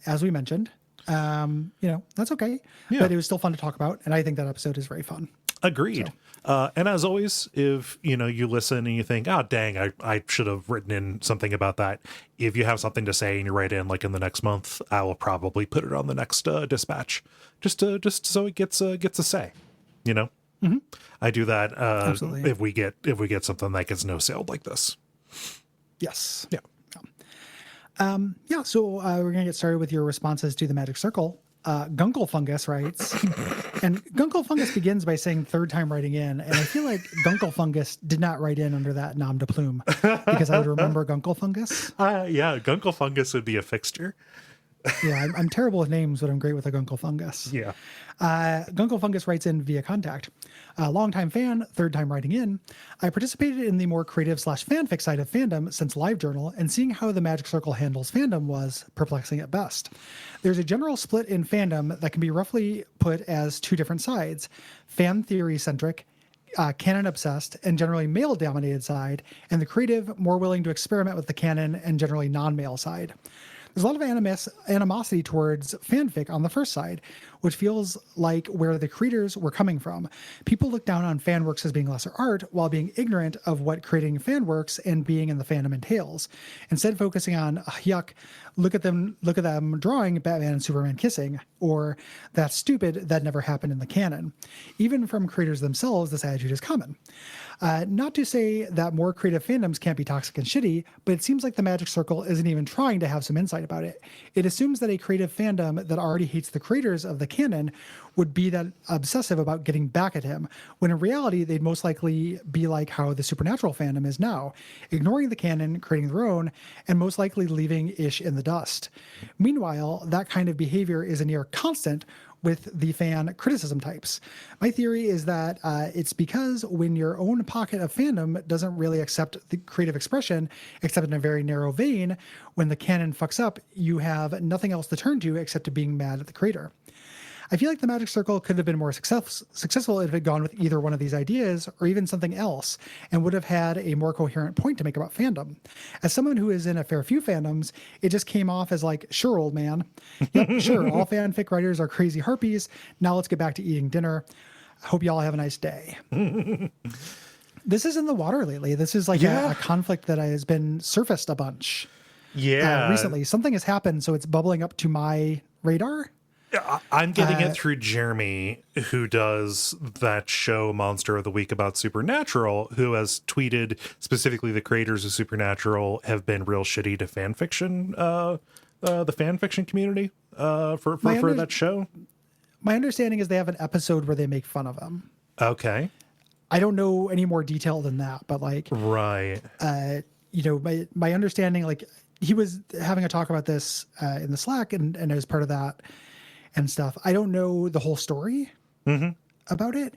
As we mentioned, that's okay, but it was still fun to talk about. And I think that episode is very fun. Agreed. And as always, if you listen and you think, oh, dang, I should have written in something about that. If you have something to say and you write in like in the next month, I will probably put it on the next dispatch just so it gets a say, Mm-hmm. I do that Absolutely. if we get something that gets no sailed like this. Yes. Yeah. So we're going to get started with your responses to the Magic Circle. Gunkle Fungus writes, and Gunkle Fungus begins by saying third time writing in, and I feel like Gunkle Fungus did not write in under that nom de plume because I would remember Gunkle Fungus. Yeah, Gunkle Fungus would be a fixture. Yeah, I'm terrible with names, but I'm great with a Gunkle Fungus. Yeah. Gunkle Fungus writes in via contact. Longtime fan, third time writing in. I participated in the more creative / fanfic side of fandom since LiveJournal, and seeing how the Magic Circle handles fandom was perplexing at best. There's a general split in fandom that can be roughly put as 2 different sides: fan theory centric, canon obsessed, and generally male dominated side, and the creative, more willing to experiment with the canon and generally non-male side. There's a lot of animosity towards fanfic on the first side, which feels like where the creators were coming from. People look down on fan works as being lesser art while being ignorant of what creating fan works and being in the fandom entails. Instead focusing on, yuck, look at them drawing Batman and Superman kissing, or that's stupid, that never happened in the canon. Even from creators themselves, this attitude is common. Not to say that more creative fandoms can't be toxic and shitty, but it seems like the Magic Circle isn't even trying to have some insight about it. It assumes that a creative fandom that already hates the creators of the canon would be that obsessive about getting back at him, when in reality they'd most likely be like how the Supernatural fandom is now, ignoring the canon, creating their own, and most likely leaving ish in the dust. Meanwhile, that kind of behavior is a near constant with the fan criticism types. My theory is that it's because when your own pocket of fandom doesn't really accept the creative expression, except in a very narrow vein, when the canon fucks up, you have nothing else to turn to except to being mad at the creator. I feel like the Magic Circle could have been more successful if it had gone with either one of these ideas or even something else, and would have had a more coherent point to make about fandom. As someone who is in a fair few fandoms, it just came off as like, sure, old man. Yep, sure, all fanfic writers are crazy harpies. Now let's get back to eating dinner. Hope y'all have a nice day. This is in the water lately. This is like a conflict that has been surfaced a bunch. Yeah. Recently. Something has happened, so it's bubbling up to my radar. I'm getting it through Jeremy, who does that show Monster of the Week about Supernatural, who has tweeted specifically the creators of Supernatural have been real shitty to fan fiction, the fan fiction community for that show. My understanding is they have an episode where they make fun of him. Okay. I don't know any more detail than that, but like, right. My understanding, like he was having a talk about this in the Slack and as part of that and stuff. I don't know the whole story about it.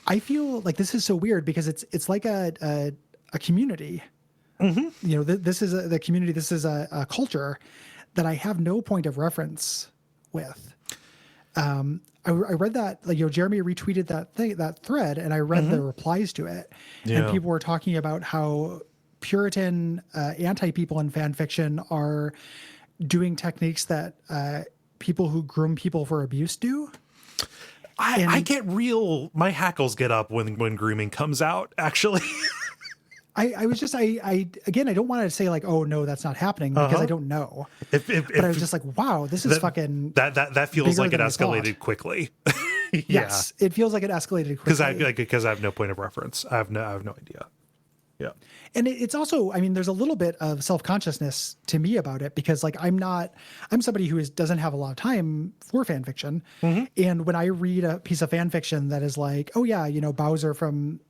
I feel like this is so weird because it's like a community. This is the community. This is a culture that I have no point of reference with. I read that, like, Jeremy retweeted that thread, and I read the replies to it, and people were talking about how Puritan anti-people in fan fiction are doing techniques that people who groom people for abuse do. I get real, my hackles get up when grooming comes out, actually. I was just, I don't want to say like, oh no, that's not happening, because I don't know. But I was just like, wow, this is fucking that feels like it escalated quickly. Yes, it feels like it escalated quickly. Because I have no point of reference. I have no idea. Yeah. And it's also, I mean, there's a little bit of self-consciousness to me about it because like I'm somebody who doesn't have a lot of time for fan fiction. Mm-hmm. And when I read a piece of fan fiction that is like, oh yeah, Bowser from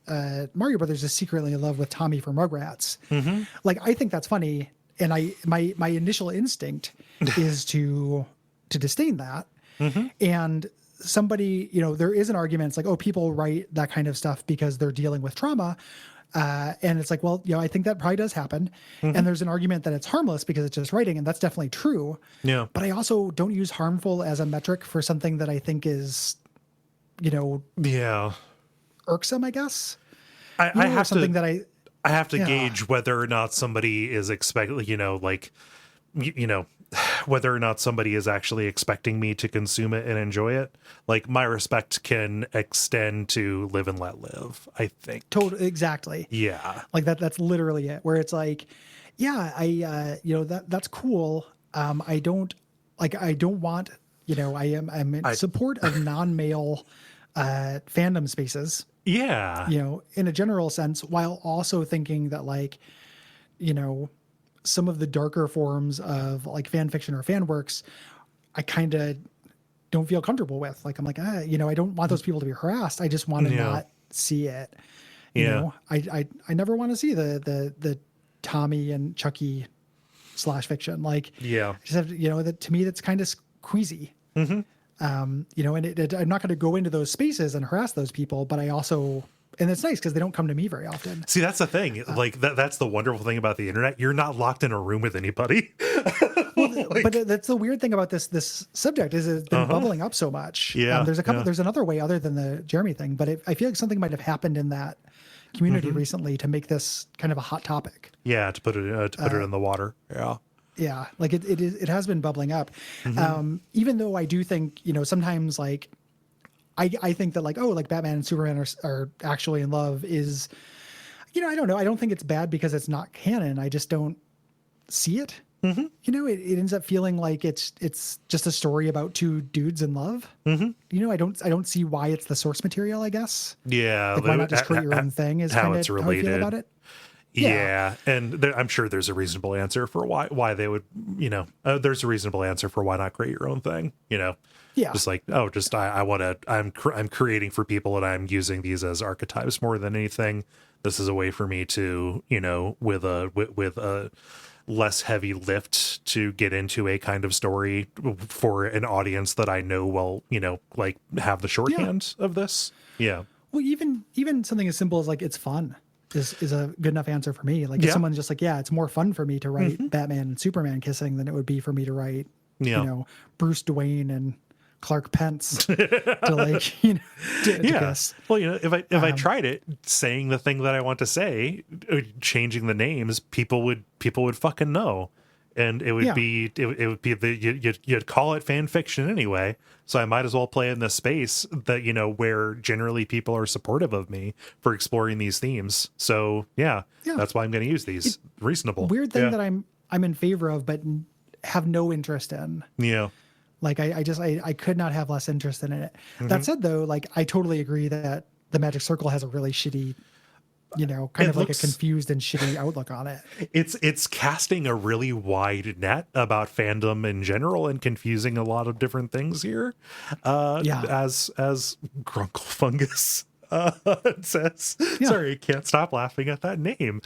Mario Brothers is secretly in love with Tommy from Rugrats. Mm-hmm. Like, I think that's funny. And my initial instinct is to disdain that. Mm-hmm. And somebody, there is an argument. It's like, oh, people write that kind of stuff because they're dealing with trauma. And it's like, well, I think that probably does happen. Mm-hmm. And there's an argument that it's harmless because it's just writing. And that's definitely true. Yeah. But I also don't use harmful as a metric for something that I think is, Yeah. irksome, I guess. I have something to, that I have to yeah. gauge whether or not somebody is expecting, whether or not somebody is actually expecting me to consume it and enjoy it. Like, my respect can extend to live and let live, I think. Totally, exactly. Yeah. Like that's literally it, where it's like, yeah, that's cool. I don't want, I'm in support of non-male fandom spaces, Yeah. in a general sense, while also thinking that like, some of the darker forms of like fan fiction or fan works, I kind of don't feel comfortable with. Like, I'm like, I don't want those people to be harassed. I just want to not see it. I never want to see the Tommy and Chucky / fiction. Like, Yeah. just have, that to me, that's kind of queasy. Mm-hmm. And I'm not going to go into those spaces and harass those people, but I also, and it's nice because they don't come to me very often. See, that's the thing. Like that's the wonderful thing about the internet. You're not locked in a room with anybody. But that's the weird thing about this subject is it's been bubbling up so much. Yeah. There's another way other than the Jeremy thing, but I feel like something might have happened in that community recently to make this kind of a hot topic. Yeah, to put it in the water. Yeah. Yeah, like it has been bubbling up. Even though I do think, sometimes like I think that like, oh, like Batman and Superman are actually in love is, I don't know. I don't think it's bad because it's not canon. I just don't see it. It ends up feeling like it's just a story about two dudes in love. I don't see why it's the source material, I guess. Yeah. Like, why not just create your own thing is how kind it's of how I related. feel about it. Yeah. And I'm sure there's a reasonable answer for why they would, there's a reasonable answer for why not create your own thing, Yeah. Just like, I'm creating for people and I'm using these as archetypes more than anything. This is a way for me to, with a less heavy lift to get into a kind of story for an audience that I know will, like have the shorthand of this. Yeah. Well, even something as simple as like, it's fun is a good enough answer for me. Like if someone's just like, yeah, it's more fun for me to write Batman and Superman kissing than it would be for me to write, Bruce Wayne and Clark Pence to like, to kiss. Well, if I tried it, saying the thing that I want to say, changing the names, people would fucking know, and it would be it would be you'd call it fan fiction anyway. So I might as well play in this space that where generally people are supportive of me for exploring these themes. So that's why I'm going to use these. Reasonable. Weird thing that I'm in favor of, but have no interest in. Yeah. Like I could not have less interest in it. That said, though, like I totally agree that the Magic Circle has a really shitty, kind of like a confused and shitty outlook on it. It's casting a really wide net about fandom in general and confusing a lot of different things here. As Grunkle Fungus says. Sorry, I can't stop laughing at that name.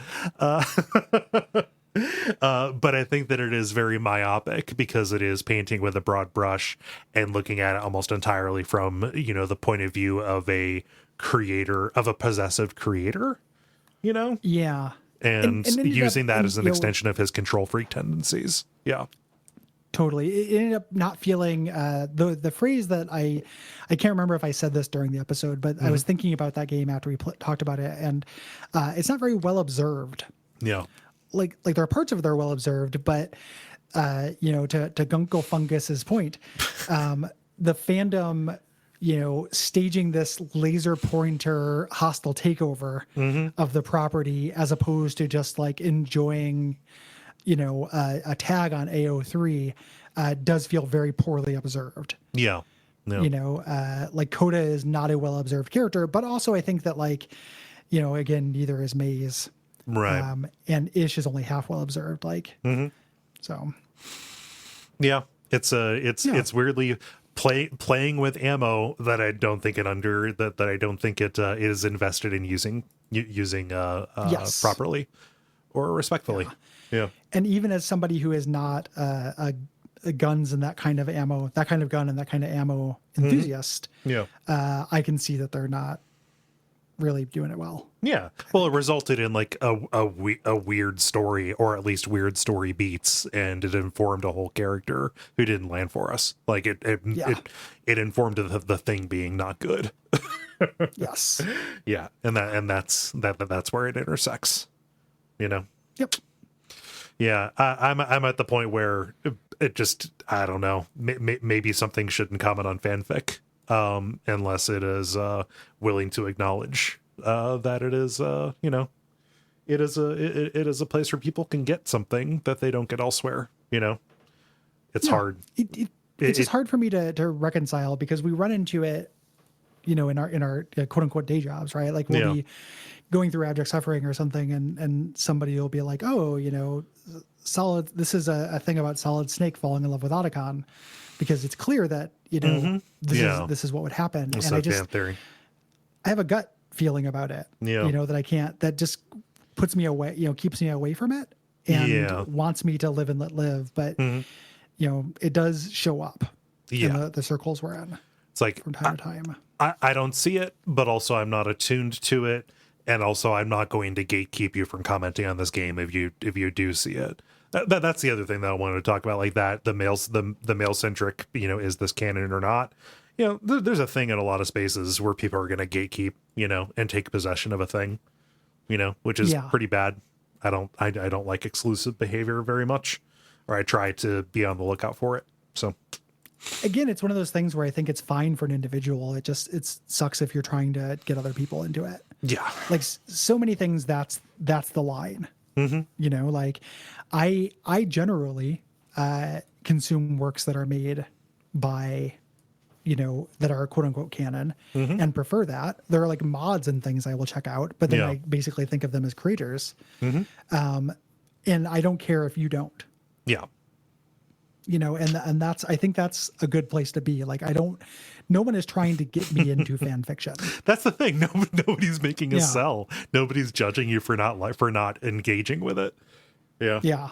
But I think that it is very myopic because it is painting with a broad brush and looking at it almost entirely from, the point of view of a creator, of a possessive creator, Yeah. And using that as an extension of his control freak tendencies. Yeah. Totally. It ended up not feeling the phrase that I can't remember if I said this during the episode, but I was thinking about that game after we talked about it, and it's not very well observed. Yeah. Like there are parts of it that are well observed, but to Gunkle Fungus's point, the fandom, staging this laser pointer hostile takeover of the property as opposed to just like enjoying, a tag on AO3 does feel very poorly observed. Yeah. No. Like Coda is not a well observed character, but also I think that like, again, neither is Maze. Right. And Ish is only half well observed. Like, Mm-hmm. so Yeah, it's weirdly playing with ammo that I don't think that I don't think it is invested in using yes. properly or respectfully. Yeah. Yeah. And even as somebody who is not a guns and that kind of ammo, that kind of gun and that kind of ammo enthusiast, Yeah. I can see that they're not really doing it well. Yeah. Well, it resulted in like a weird story, or at least weird story beats, and it informed a whole character who didn't land for us. Like Yeah. it informed the thing being not good. Yes. Yeah, and that's where it intersects. You know. Yep. Yeah, I'm at the point where it just, I don't know, maybe something shouldn't comment on fanfic, unless it is willing to acknowledge that it is it is a place where people can get something that they don't get elsewhere. It's hard. It's just hard for me to reconcile, because we run into it, in our quote unquote day jobs, right? Like we'll be going through abject suffering or something, and somebody will be like, oh, solid. This is a thing about Solid Snake falling in love with Otacon, because it's clear that this is what would happen. It's and a fan theory. I have a gut feeling about it. That I can't. That just puts me away. Keeps me away from it, and wants me to live and let live. But it does show up in the circles we're in. It's like from time to time. I don't see it, but also I'm not attuned to it, and also I'm not going to gatekeep you from commenting on this game if you do see it. That's the other thing that I wanted to talk about, like that the male centric, is this canon or not? There's a thing in a lot of spaces where people are going to gatekeep, and take possession of a thing, which is pretty bad. I don't like exclusive behavior very much, or I try to be on the lookout for it. So again, it's one of those things where I think it's fine for an individual. It sucks if you're trying to get other people into it. Yeah. Like so many things, that's the line. Like I generally consume works that are made by, that are quote unquote canon, and prefer that. There are like mods and things I will check out, but then I basically think of them as creators. And I don't care if you don't. Yeah. And that's, I think that's a good place to be. Like, no one is trying to get me into fan fiction. That's the thing. Nobody's making a sell. Nobody's judging you for not engaging with it. Yeah. Yeah.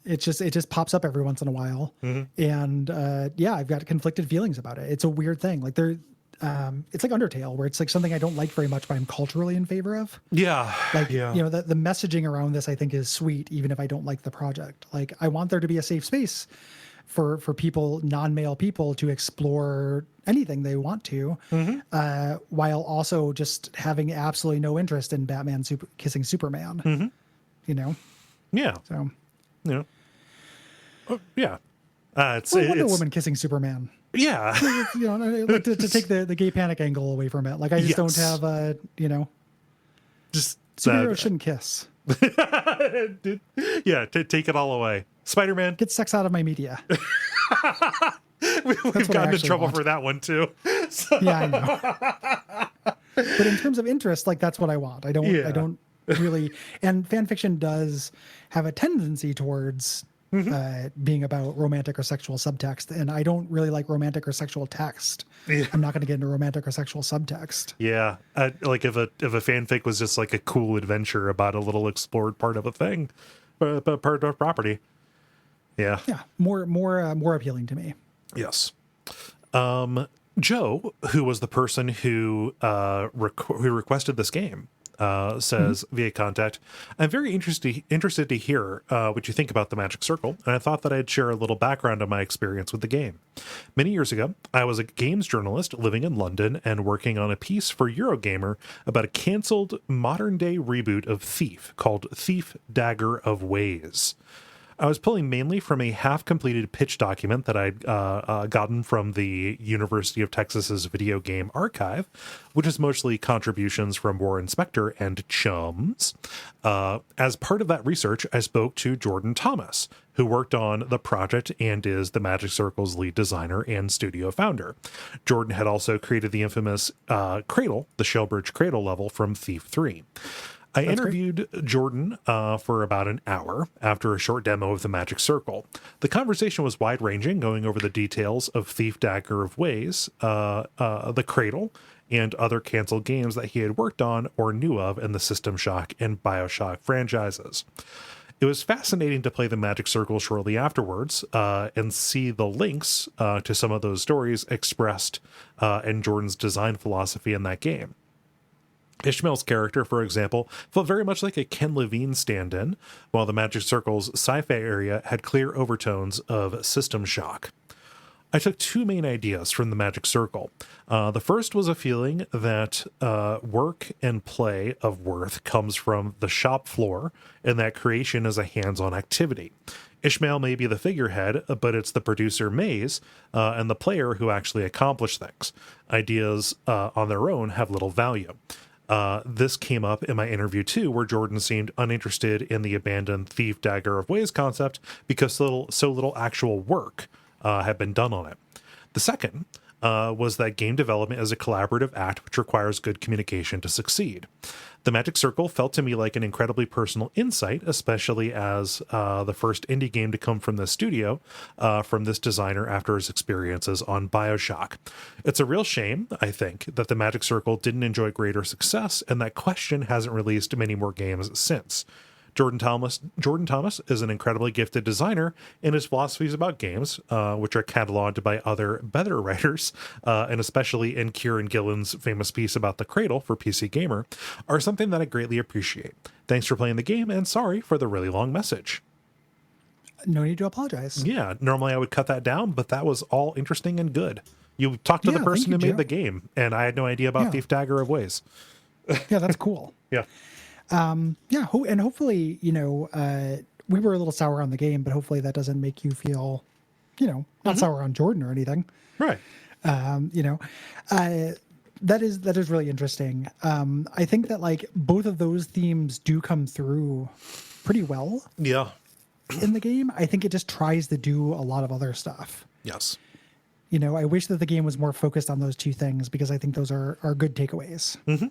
It just pops up every once in a while. And, I've got conflicted feelings about it. It's a weird thing. Like it's like Undertale, where it's like something I don't like very much, but I'm culturally in favor of. Yeah. Like, the messaging around this, I think, is sweet, even if I don't like the project. Like, I want there to be a safe space for people, non-male people, to explore anything they want to, while also just having absolutely no interest in Batman kissing Superman. Yeah. So, yeah. It's Wonder Woman kissing Superman. Yeah. Like to take the gay panic angle away from it. Like, I just don't have just superheroes shouldn't kiss. Yeah, take it all away. Spider-Man, get sex out of my media. We've gotten in trouble for that one too. So. Yeah, I know. But in terms of interest, like, that's what I want. I don't really. And fan fiction does have a tendency towards being about romantic or sexual subtext, and I don't really like romantic or sexual text. I'm not going to get into romantic or sexual subtext. Yeah, like if a fanfic was just like a cool adventure about a little explored part of a thing, part of a property. Yeah, more appealing to me. Yes. Joe, who was the person who requested this game, says via contact, I'm very interested to hear what you think about the Magic Circle, and I thought that I'd share a little background on my experience with the game. Many years ago, I was a games journalist living in London and working on a piece for Eurogamer about a canceled modern-day reboot of Thief called Thief: Dagger of Ways. I was pulling mainly from a half-completed pitch document that I'd gotten from the University of Texas's video game archive, which is mostly contributions from Warren Spector and chums. As part of that research, I spoke to Jordan Thomas, who worked on the project and is the Magic Circle's lead designer and studio founder. Jordan had also created the infamous Cradle, the Shellbridge Cradle level from Thief 3. I That's great. interviewed Jordan for about an hour after a short demo of the Magic Circle. The conversation was wide-ranging, going over the details of Thief Dagger of Ways, the Cradle, and other canceled games that he had worked on or knew of in the System Shock and BioShock franchises. It was fascinating to play the Magic Circle shortly afterwards and see the links to some of those stories expressed in Jordan's design philosophy in that game. Ishmael's character, for example, felt very much like a Ken Levine stand-in, while the Magic Circle's sci-fi area had clear overtones of System Shock. I took two main ideas from the Magic Circle. The first was a feeling that work and play of worth comes from the shop floor, and that creation is a hands-on activity. Ishmael may be the figurehead, but it's the producer, Maze, and the player who actually accomplish things. Ideas on their own have little value. This came up in my interview too, where Jordan seemed uninterested in the abandoned Thief Dagger of Ways concept because so little actual work had been done on it. The second was that game development is a collaborative act which requires good communication to succeed. The Magic Circle felt to me like an incredibly personal insight, especially as the first indie game to come from this studio, from this designer after his experiences on BioShock. It's a real shame, I think, that the Magic Circle didn't enjoy greater success and that Question hasn't released many more games since. Jordan Thomas is an incredibly gifted designer, and his philosophies about games, which are cataloged by other better writers, and especially in Kieran Gillen's famous piece about the Cradle for PC Gamer, are something that I greatly appreciate. Thanks for playing the game, and sorry for the really long message. No need to apologize. Yeah, normally I would cut that down, but that was all interesting and good. You talked to the person who made the game, and I had no idea about Thief Dagger of Ways. Yeah, that's cool. Yeah. And hopefully, we were a little sour on the game, but hopefully that doesn't make you feel, not sour on Jordan or anything. Right. That is really interesting. I think that like both of those themes do come through pretty well. Yeah. In the game. I think it just tries to do a lot of other stuff. Yes. I wish that the game was more focused on those two things because I think those are good takeaways. Mm-hmm.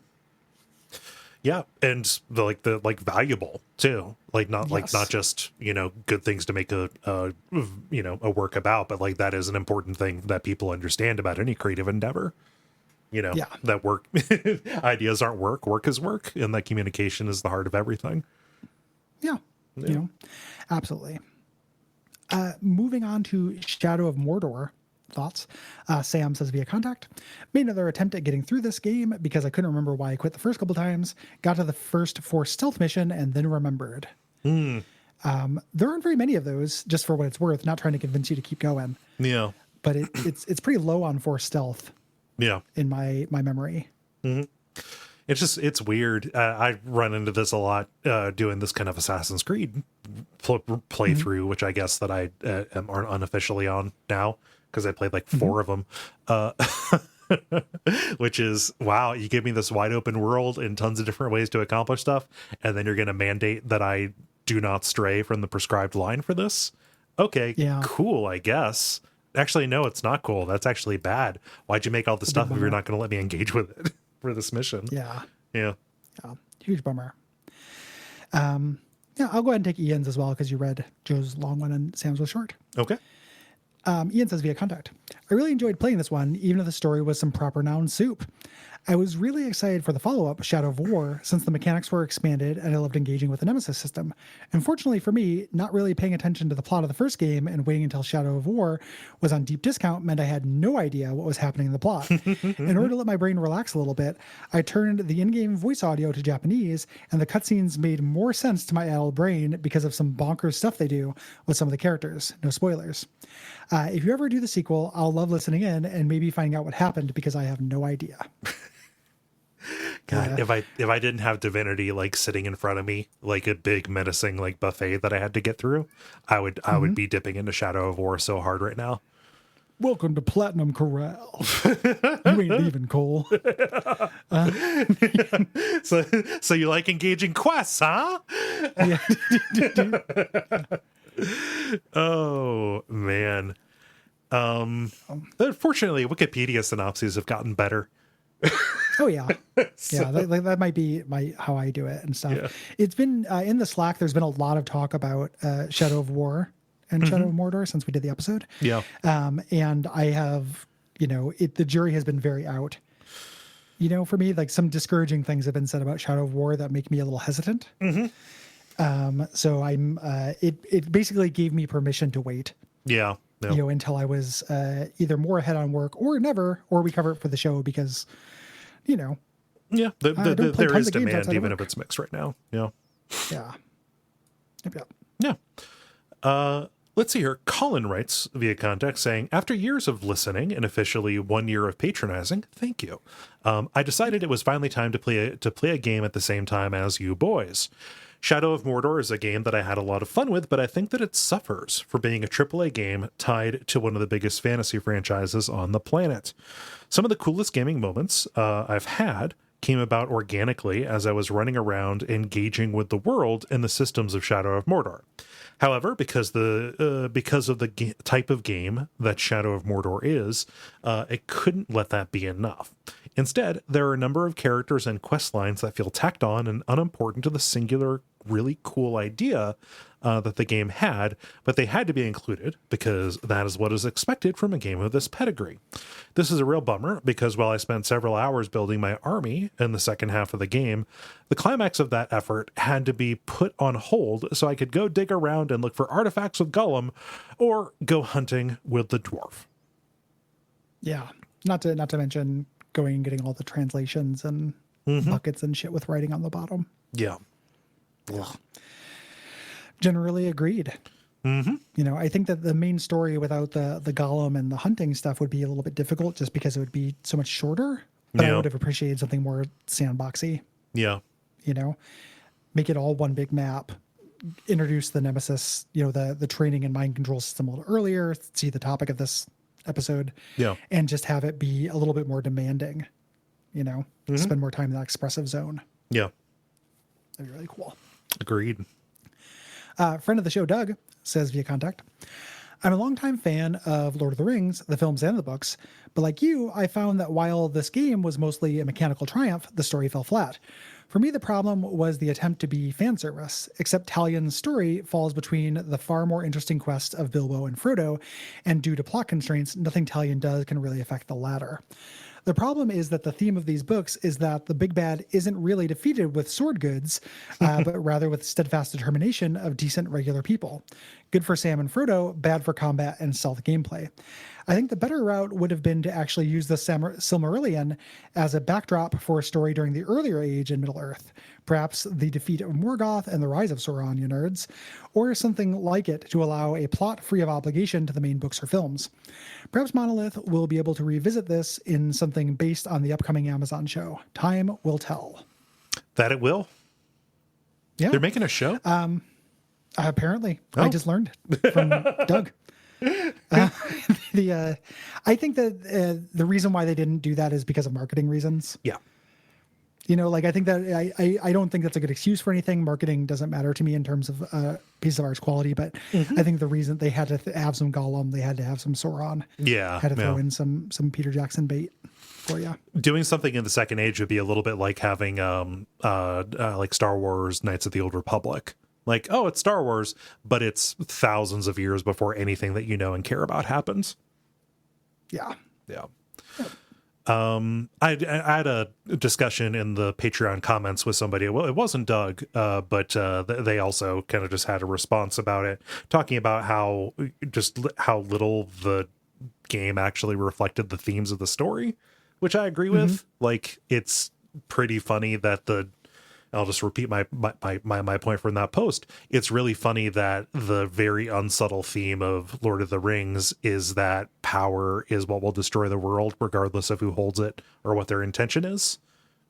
Yeah, and the valuable too. Not just good things to make a work about, but that is an important thing that people understand about any creative endeavor. That work ideas aren't work. Work is work, and that communication is the heart of everything. Yeah. Absolutely. Moving on to Shadow of Mordor. Thoughts. Sam says via contact, made another attempt at getting through this game because I couldn't remember why I quit the first couple times, got to the first 4 stealth mission and then remembered. There aren't very many of those, just for what it's worth, not trying to convince you to keep going. Yeah. But it's pretty low on 4 stealth. Yeah. In my memory. Mm-hmm. It's weird. I run into this a lot doing this kind of Assassin's Creed playthrough, which I guess that I am unofficially on now, because I played 4 of them, which is, wow, you give me this wide open world and tons of different ways to accomplish stuff, and then you're going to mandate that I do not stray from the prescribed line for this? Okay, cool, I guess. Actually, no, it's not cool. That's actually bad. Why'd you make all the stuff if you're not going to let me engage with it for this mission? Yeah. Huge bummer. I'll go ahead and take Ian's as well, because you read Joe's long one and Sam's was short. Okay. Ian says via contact, I really enjoyed playing this one, even if the story was some proper noun soup. I was really excited for the follow-up, Shadow of War, since the mechanics were expanded and I loved engaging with the Nemesis system. Unfortunately for me, not really paying attention to the plot of the first game and waiting until Shadow of War was on deep discount meant I had no idea what was happening in the plot. In order to let my brain relax a little bit, I turned the in-game voice audio to Japanese, and the cutscenes made more sense to my adult brain because of some bonkers stuff they do with some of the characters. No spoilers. If you ever do the sequel, I'll love listening in and maybe finding out what happened, because I have no idea. God, if I didn't have Divinity sitting in front of me like a big menacing buffet that I had to get through, I would be dipping into Shadow of War so hard right now. Welcome to Platinum Corral. You ain't leaving, Cole. So you like engaging quests, huh? Yeah. Oh man. Unfortunately, Wikipedia synopses have gotten better. Oh yeah. So, Yeah, that might be how I do it and stuff. yeah. It's been in the Slack. There's been a lot of talk about Shadow of War and Shadow of Mordor since we did the episode. Yeah. And I have, the jury has been very out. For me, like some discouraging things have been said about Shadow of War that make me a little hesitant. So I'm. It basically gave me permission to wait. Yeah. No. Until I was either more ahead on work or never, or we cover it for the show because, Yeah. I don't play There tons is of games demand, outside of even work. if it's mixed right now. Yeah. Yeah. Yep. Yeah. Let's see here. Colin writes via contact saying, after years of listening and officially 1 year of patronizing, thank you. I decided it was finally time to play a game at the same time as you boys. Shadow of Mordor is a game that I had a lot of fun with, but I think that it suffers for being a AAA game tied to one of the biggest fantasy franchises on the planet. Some of the coolest gaming moments I've had came about organically as I was running around engaging with the world and the systems of Shadow of Mordor. However, because of the type of game that Shadow of Mordor is, it couldn't let that be enough. Instead, there are a number of characters and quest lines that feel tacked on and unimportant to the singular, really cool idea that the game had, but they had to be included because that is what is expected from a game of this pedigree. This is a real bummer because while I spent several hours building my army in the second half of the game, the climax of that effort had to be put on hold so I could go dig around and look for artifacts with Gollum or go hunting with the dwarf. Yeah. Not to mention going and getting all the translations and buckets and shit with writing on the bottom. Yeah. Ugh. Generally agreed. I think that the main story without the Gollum and the hunting stuff would be a little bit difficult just because it would be so much shorter. But I would have appreciated something more sandboxy. Yeah. Make it all one big map. Introduce the Nemesis, the training and mind control system a little earlier. See the topic of this episode. Yeah. And just have it be a little bit more demanding. Spend more time in that expressive zone. Yeah. That'd be really cool. Agreed. Friend of the show, Doug, says via contact, I'm a longtime fan of Lord of the Rings, the films and the books, but like you, I found that while this game was mostly a mechanical triumph, the story fell flat. For me, the problem was the attempt to be fan service, except Talion's story falls between the far more interesting quest of Bilbo and Frodo, and due to plot constraints, nothing Talion does can really affect the latter. The problem is that the theme of these books is that the big bad isn't really defeated with sword goods, but rather with steadfast determination of decent, regular people. Good for Sam and Frodo, bad for combat and stealth gameplay. I think the better route would have been to actually use the Silmarillion as a backdrop for a story during the earlier age in Middle-earth. Perhaps the defeat of Morgoth and the rise of Sauron, you nerds, or something like it to allow a plot free of obligation to the main books or films. Perhaps Monolith will be able to revisit this in something based on the upcoming Amazon show. Time will tell. That it will. Yeah. They're making a show? Apparently. Oh. I just learned from Doug. I think that the reason why they didn't do that is because of marketing reasons. Yeah. I think that I don't think that's a good excuse for anything. Marketing doesn't matter to me in terms of piece of art's quality, but I think the reason they had to have some Gollum, they had to have some Sauron. Yeah. Had to throw in some Peter Jackson bait for you. Doing something in the Second Age would be a little bit like having like Star Wars Knights of the Old Republic. Like, oh, it's Star Wars, but it's thousands of years before anything that you know and care about happens. Yeah. Yeah. I had a discussion in the Patreon comments with somebody. Well, it wasn't Doug, but they also kind of just had a response about it, talking about how little the game actually reflected the themes of the story, which I agree with. Like, it's pretty funny that I'll just repeat my point from that post. It's really funny that the very unsubtle theme of Lord of the Rings is that power is what will destroy the world, regardless of who holds it or what their intention is.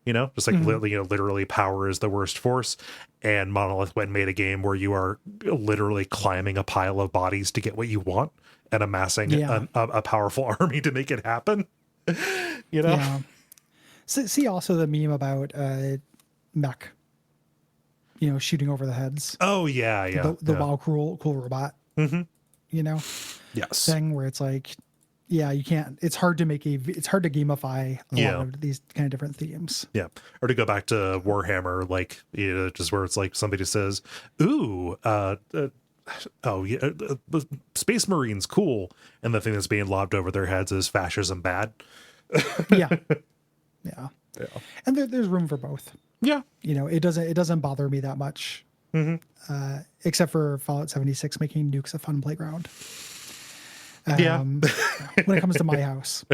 Just like literally power is the worst force. And Monolith went and made a game where you are literally climbing a pile of bodies to get what you want and amassing a powerful army to make it happen. Yeah. See also the meme about mech, shooting over the heads. Oh yeah. The wow, cool robot. Mm-hmm. Yes. Thing where it's like, yeah, you can't. It's hard to gamify a lot of these kind of different themes. Yeah. Or to go back to Warhammer, like, just where it's like somebody says, ooh, Space Marines, cool. And the thing that's being lobbed over their heads is fascism bad. Yeah. Yeah. Yeah. And there's room for both. Yeah. It doesn't bother me that much. Mm-hmm. Except for Fallout 76 making nukes a fun playground. When it comes to my house.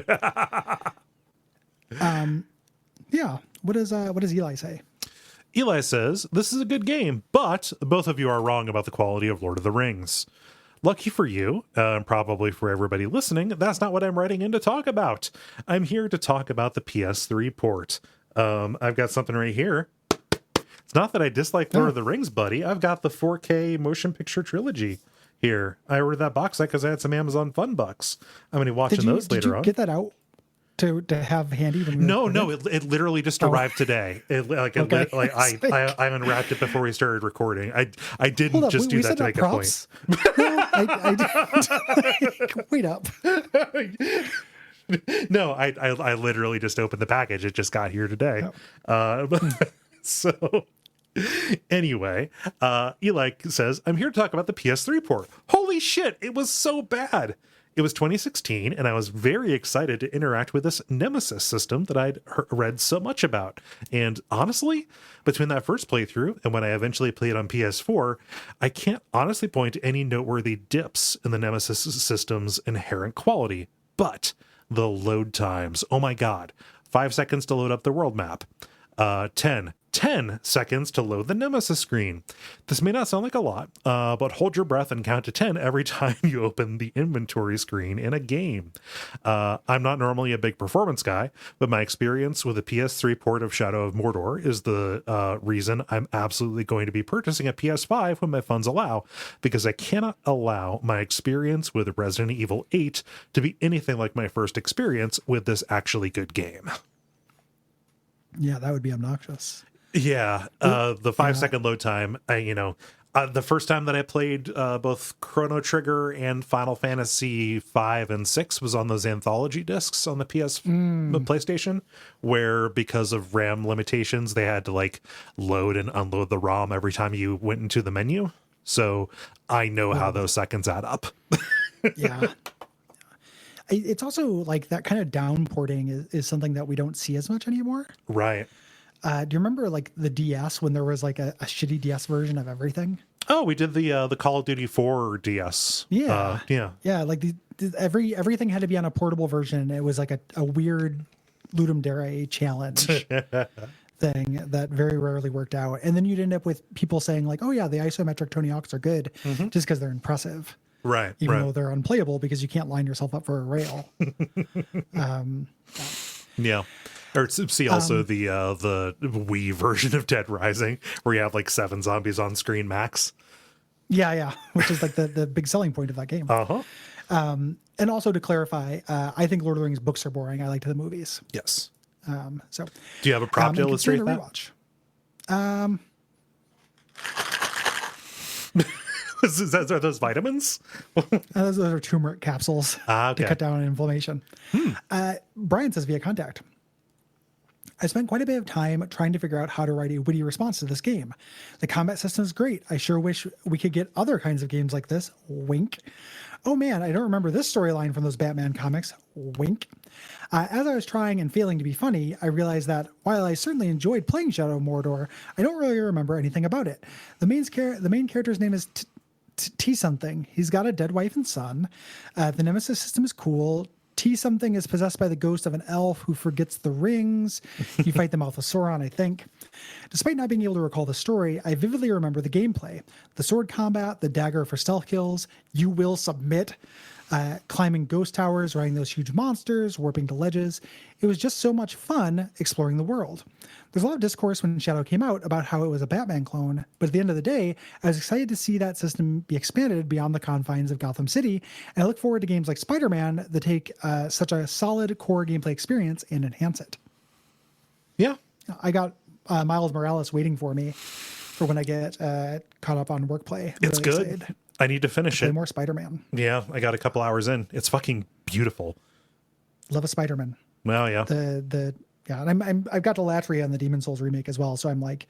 Yeah. What does Eli say? Eli says, this is a good game, but both of you are wrong about the quality of Lord of the Rings. Lucky for you, and probably for everybody listening, that's not what I'm writing in to talk about. I'm here to talk about the PS3 port. I've got something right here. It's not that I dislike Lord of the Rings, buddy. I've got the 4K motion picture trilogy here. I ordered that box set because I had some Amazon Fun Bucks. I'm going to be watching those later on. Did you get that out to have handy? No, it literally just arrived today. I unwrapped it before we started recording. I didn't just do that to make a point. No, I wait up. No, I literally just opened the package. It just got here today. So anyway, Eli says, I'm here to talk about the PS3 port. Holy shit, it was so bad. It was 2016, and I was very excited to interact with this Nemesis system that I'd read so much about. And honestly, between that first playthrough and when I eventually played on PS4, I can't honestly point to any noteworthy dips in the Nemesis system's inherent quality. But the load times, oh my god, 5 seconds to load up the world map. 10 seconds to load the Nemesis screen. This may not sound like a lot, but hold your breath and count to 10 every time you open the inventory screen in a game. I'm not normally a big performance guy, but my experience with the PS3 port of Shadow of Mordor is the reason I'm absolutely going to be purchasing a PS5 when my funds allow, because I cannot allow my experience with Resident Evil 8 to be anything like my first experience with this actually good game. Yeah, that would be obnoxious. Yeah, the 5 second load time, the first time that I played both Chrono Trigger and Final Fantasy 5 and 6 was on those anthology discs on the PlayStation, where because of RAM limitations, they had to load and unload the ROM every time you went into the menu. So I know how those seconds add up. Yeah. It's also like that kind of downporting is something that we don't see as much anymore. Right. Do you remember the DS when there was a shitty DS version of everything? Oh, we did the Call of Duty 4 DS. Yeah. Yeah. Like everything had to be on a portable version. It was like a weird Ludum Dare challenge thing that very rarely worked out. And then you'd end up with people saying oh yeah, the isometric Tony Hawks are good just because they're impressive. Right. Even though they're unplayable because you can't line yourself up for a rail. Yeah. Or see also the Wii version of Dead Rising, where you have 7 zombies on screen max. Yeah, which is the big selling point of that game. And also to clarify, I think Lord of the Rings books are boring. I liked the movies. Yes. So do you have a prop to illustrate that? Rewatch. Are those vitamins? Those are turmeric capsules to cut down on inflammation. Brian says via contact, I spent quite a bit of time trying to figure out how to write a witty response to this game. The combat system is great. I sure wish we could get other kinds of games like this. Wink. Oh man, I don't remember this storyline from those Batman comics. Wink. As I was trying and failing to be funny, I realized that while I certainly enjoyed playing Shadow of Mordor, I don't really remember anything about it. The main character's name is T something. He's got a dead wife and son. The Nemesis system is cool. T something is possessed by the ghost of an elf who forgets the rings. You fight the mouth of Sauron, I think. Despite not being able to recall the story, I vividly remember the gameplay. The sword combat, the dagger for stealth kills, you will submit, climbing ghost towers, riding those huge monsters, warping to ledges. It was just so much fun exploring the world. There's a lot of discourse when Shadow came out about how it was a Batman clone, but at the end of the day, I was excited to see that system be expanded beyond the confines of Gotham City, and I look forward to games like Spider-Man that take such a solid core gameplay experience and enhance it. Yeah. I got Miles Morales waiting for me for when I get caught up on work play. I'm it's really good. Excited. I need to finish it. More Spider-Man. Yeah, I got a couple hours in. It's fucking beautiful. Love a Spider-Man. Well, yeah. Yeah, and I've got the Latry on the Demon Souls remake as well, so I'm like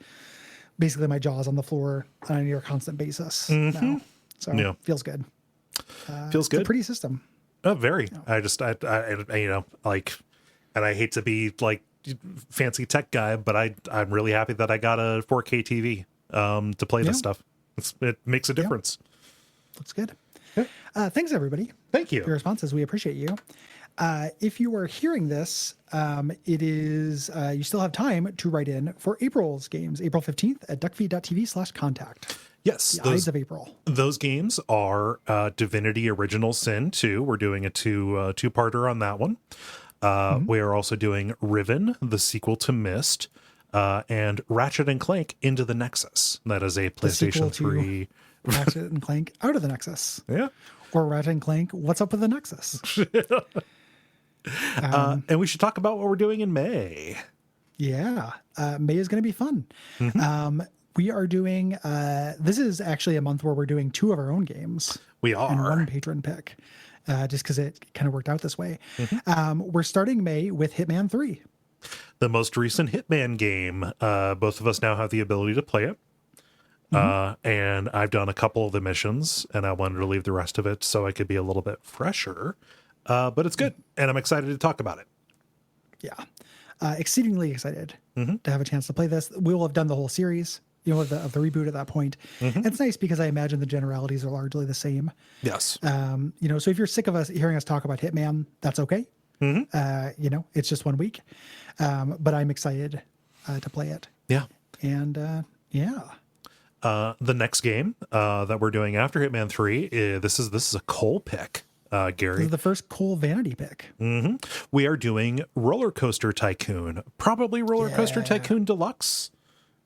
basically my jaw's on the floor on a near constant basis now. So Yeah. feels good. Feels It's a good. pretty system. Oh, very. I just, like, and I hate to be like fancy tech guy, but I'm really happy that I got a 4K TV to play this stuff. It makes a difference. Looks good. Thanks, everybody. Thank For your you. responses. We appreciate you. If you are hearing this, it is you still have time to write in for April's games, April 15th at duckfeed.tv/contact. Yes, The Ides of April. those games are Divinity Original Sin 2. We're doing a two-parter on that one. We are also doing Riven, the sequel to Myst, and Ratchet and Clank Into the Nexus. That is a PlayStation 3. Ratchet and Clank Out of the Nexus. Yeah. Or Ratchet and Clank What's Up with the Nexus. And we should talk about what we're doing in May. Yeah. May is going to be fun. We are doing, this is actually a month where we're doing 2 of our own games. We are. And 1 patron pick, just because it kind of worked out this way. We're starting May with Hitman 3. The most recent Hitman game. Both of us now have the ability to play it. And I've done a couple of the missions, and I wanted to leave the rest of it so I could be a little bit fresher. But it's good, and I'm excited to talk about it. Yeah. Exceedingly excited to have a chance to play this. We will have done the whole series, of the reboot at that point. It's nice because I imagine the generalities are largely the same. Yes. So if you're sick of us hearing us talk about Hitman, that's okay. It's just 1 week. But I'm excited to play it. Yeah. And The next game that we're doing after Hitman 3, this is a Kole pick, Gary. This is the first Kole vanity pick. We are doing Roller Coaster Tycoon, probably Roller Coaster Tycoon Deluxe.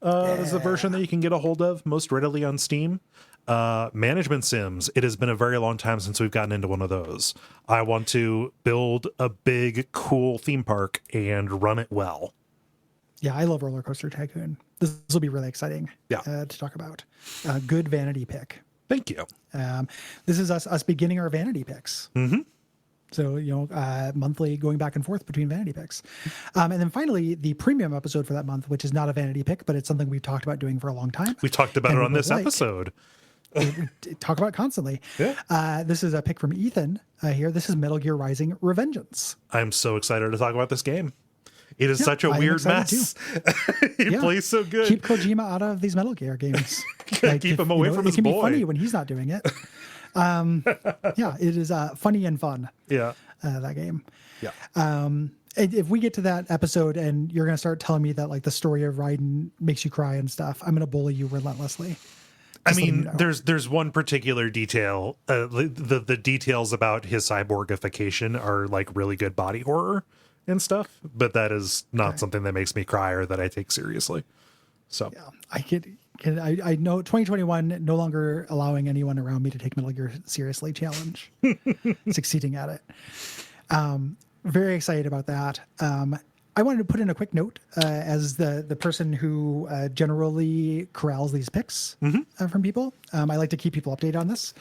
Is the version that you can get a hold of most readily on Steam. Management sims. It has been a very long time since we've gotten into one of those. I want to build a big, cool theme park and run it well. Yeah, I love Roller Coaster Tycoon. This will be really exciting to talk about. Good vanity pick. Thank you. This is us beginning our vanity picks. So, monthly going back and forth between vanity picks. And then finally, the premium episode for that month, which is not a vanity pick, but it's something we've talked about doing for a long time. We talked about it on this episode. We talk about it constantly. This is a pick from Ethan here. This is Metal Gear Rising: Revengeance. I'm so excited to talk about this game. It is such a weird mess. He plays so good. Keep Kojima out of these Metal Gear games. Keep him away from his boy. It can be funny when he's not doing it. It is funny and fun. Yeah. That game. Yeah. If we get to that episode and you're going to start telling me that like the story of Raiden makes you cry and stuff, I'm going to bully you relentlessly. I mean, there's one particular detail. The details about his cyborgification are like really good body horror and stuff, but that is not something that makes me cry or that I take seriously. So yeah, I know 2021 no longer allowing anyone around me to take Metal Gear seriously challenge, succeeding at it. Very excited about that. I wanted to put in a quick note as the person who generally corrals these picks from people. I like to keep people updated on this.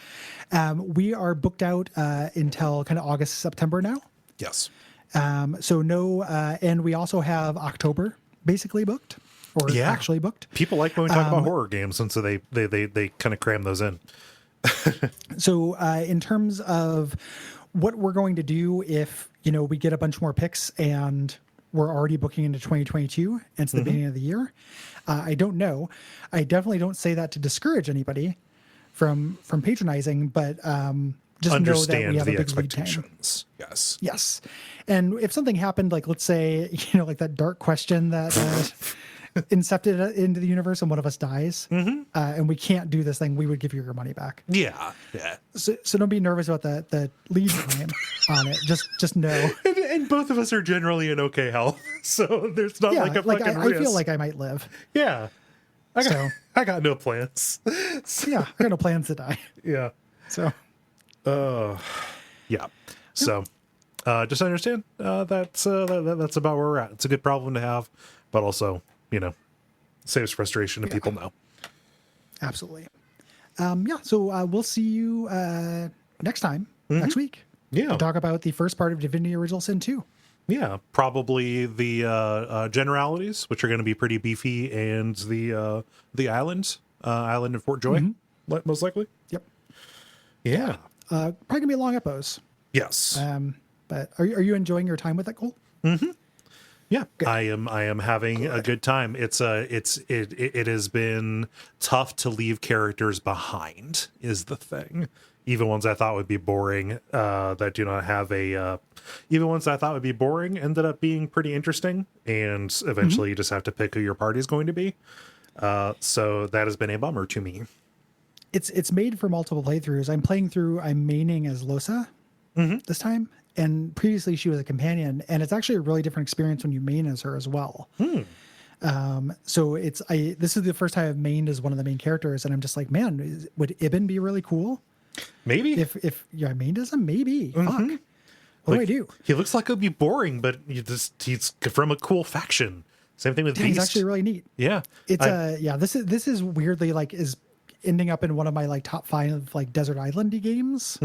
We are booked out until kind of August, September now. yes. So no, and we also have October basically booked or actually booked. People like when we talk about horror games, and so they kind of cram those in. So in terms of what we're going to do if, we get a bunch more picks and we're already booking into 2022 and it's the beginning of the year, I don't know. I definitely don't say that to discourage anybody from patronizing, but just Understand know that we have the a big lead time. expectations. Yes. Yes. And if something happened, like let's say, like that dark question that incepted into the universe and one of us dies and we can't do this thing, we would give you your money back. Yeah. Yeah. So don't be nervous about the lead time on it. Just know. And both of us are generally in okay health, so there's not like a fucking risk. I feel like I might live. Yeah. I got no plans. Yeah, I got no plans to die. Yeah. So. Yeah. So, just understand that's about where we're at. It's a good problem to have, but also, saves frustration and people know. Absolutely. So we'll see you next time, next week, Yeah. to talk about the first part of Divinity Original Sin 2. Yeah, probably the generalities, which are going to be pretty beefy, and the island of Fort Joy, most likely. Yep. Yeah. Probably going to be a long epos. Yes. But are you enjoying your time with that, Cole? Yeah, Good. I am having a good time. It has been tough to leave characters behind is the thing. Even ones I thought would be boring, that do not have even ones I thought would be boring ended up being pretty interesting. And eventually you just have to pick who your party is going to be. So that has been a bummer to me. It's made for multiple playthroughs. I'm maining as Losa this time. And previously she was a companion, and it's actually a really different experience when you main as her as well. So this is the first time I've mained as one of the main characters, and I'm just like, man, would Ibn be really cool? Maybe If I mained as him, maybe. Fuck. What do I do? He looks like it'd be boring, but he's from a cool faction. Same thing with Beast. He's actually really neat. Yeah. It's this is weirdly is ending up in one of my top 5 desert islandy games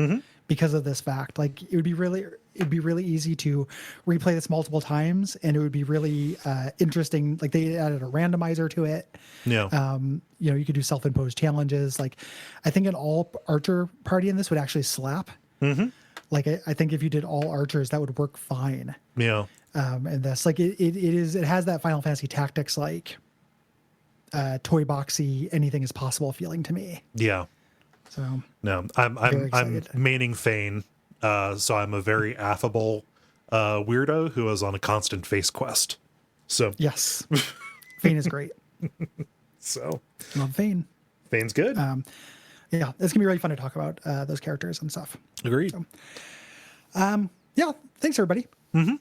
because of this fact. It'd be really easy to replay this multiple times, and it would be really interesting. They added a randomizer to it. Yeah. You could do self-imposed challenges. I think an all archer party in this would actually slap. I think if you did all archers, that would work fine. Yeah. And this it has that Final Fantasy Tactics toy boxy, anything is possible feeling to me. Yeah. So no, I'm maining Thane, so I'm a very affable weirdo who is on a constant face quest. So yes, Thane is great. So Love Thane. Thane's good. Yeah, it's gonna be really fun to talk about those characters and stuff. Agreed. So, yeah, thanks everybody. You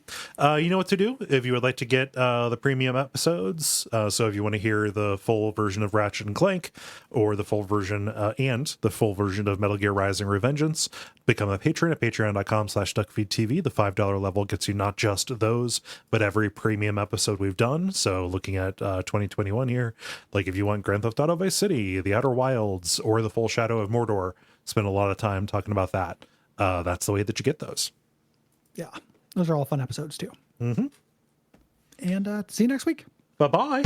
know what to do if you would like to get the premium episodes. So if you want to hear the full version of Ratchet and Clank, or the full version and the full version of Metal Gear Rising: Revengeance, become a patron at patreon.com/Duckfeed.tv. The $5 level gets you not just those, but every premium episode we've done. So looking at 2021 here, if you want Grand Theft Auto Vice City, The Outer Wilds, or the full Shadow of Mordor, spend a lot of time talking about that. That's the way that you get those. Yeah, those are all fun episodes too. And see you next week. Bye-bye.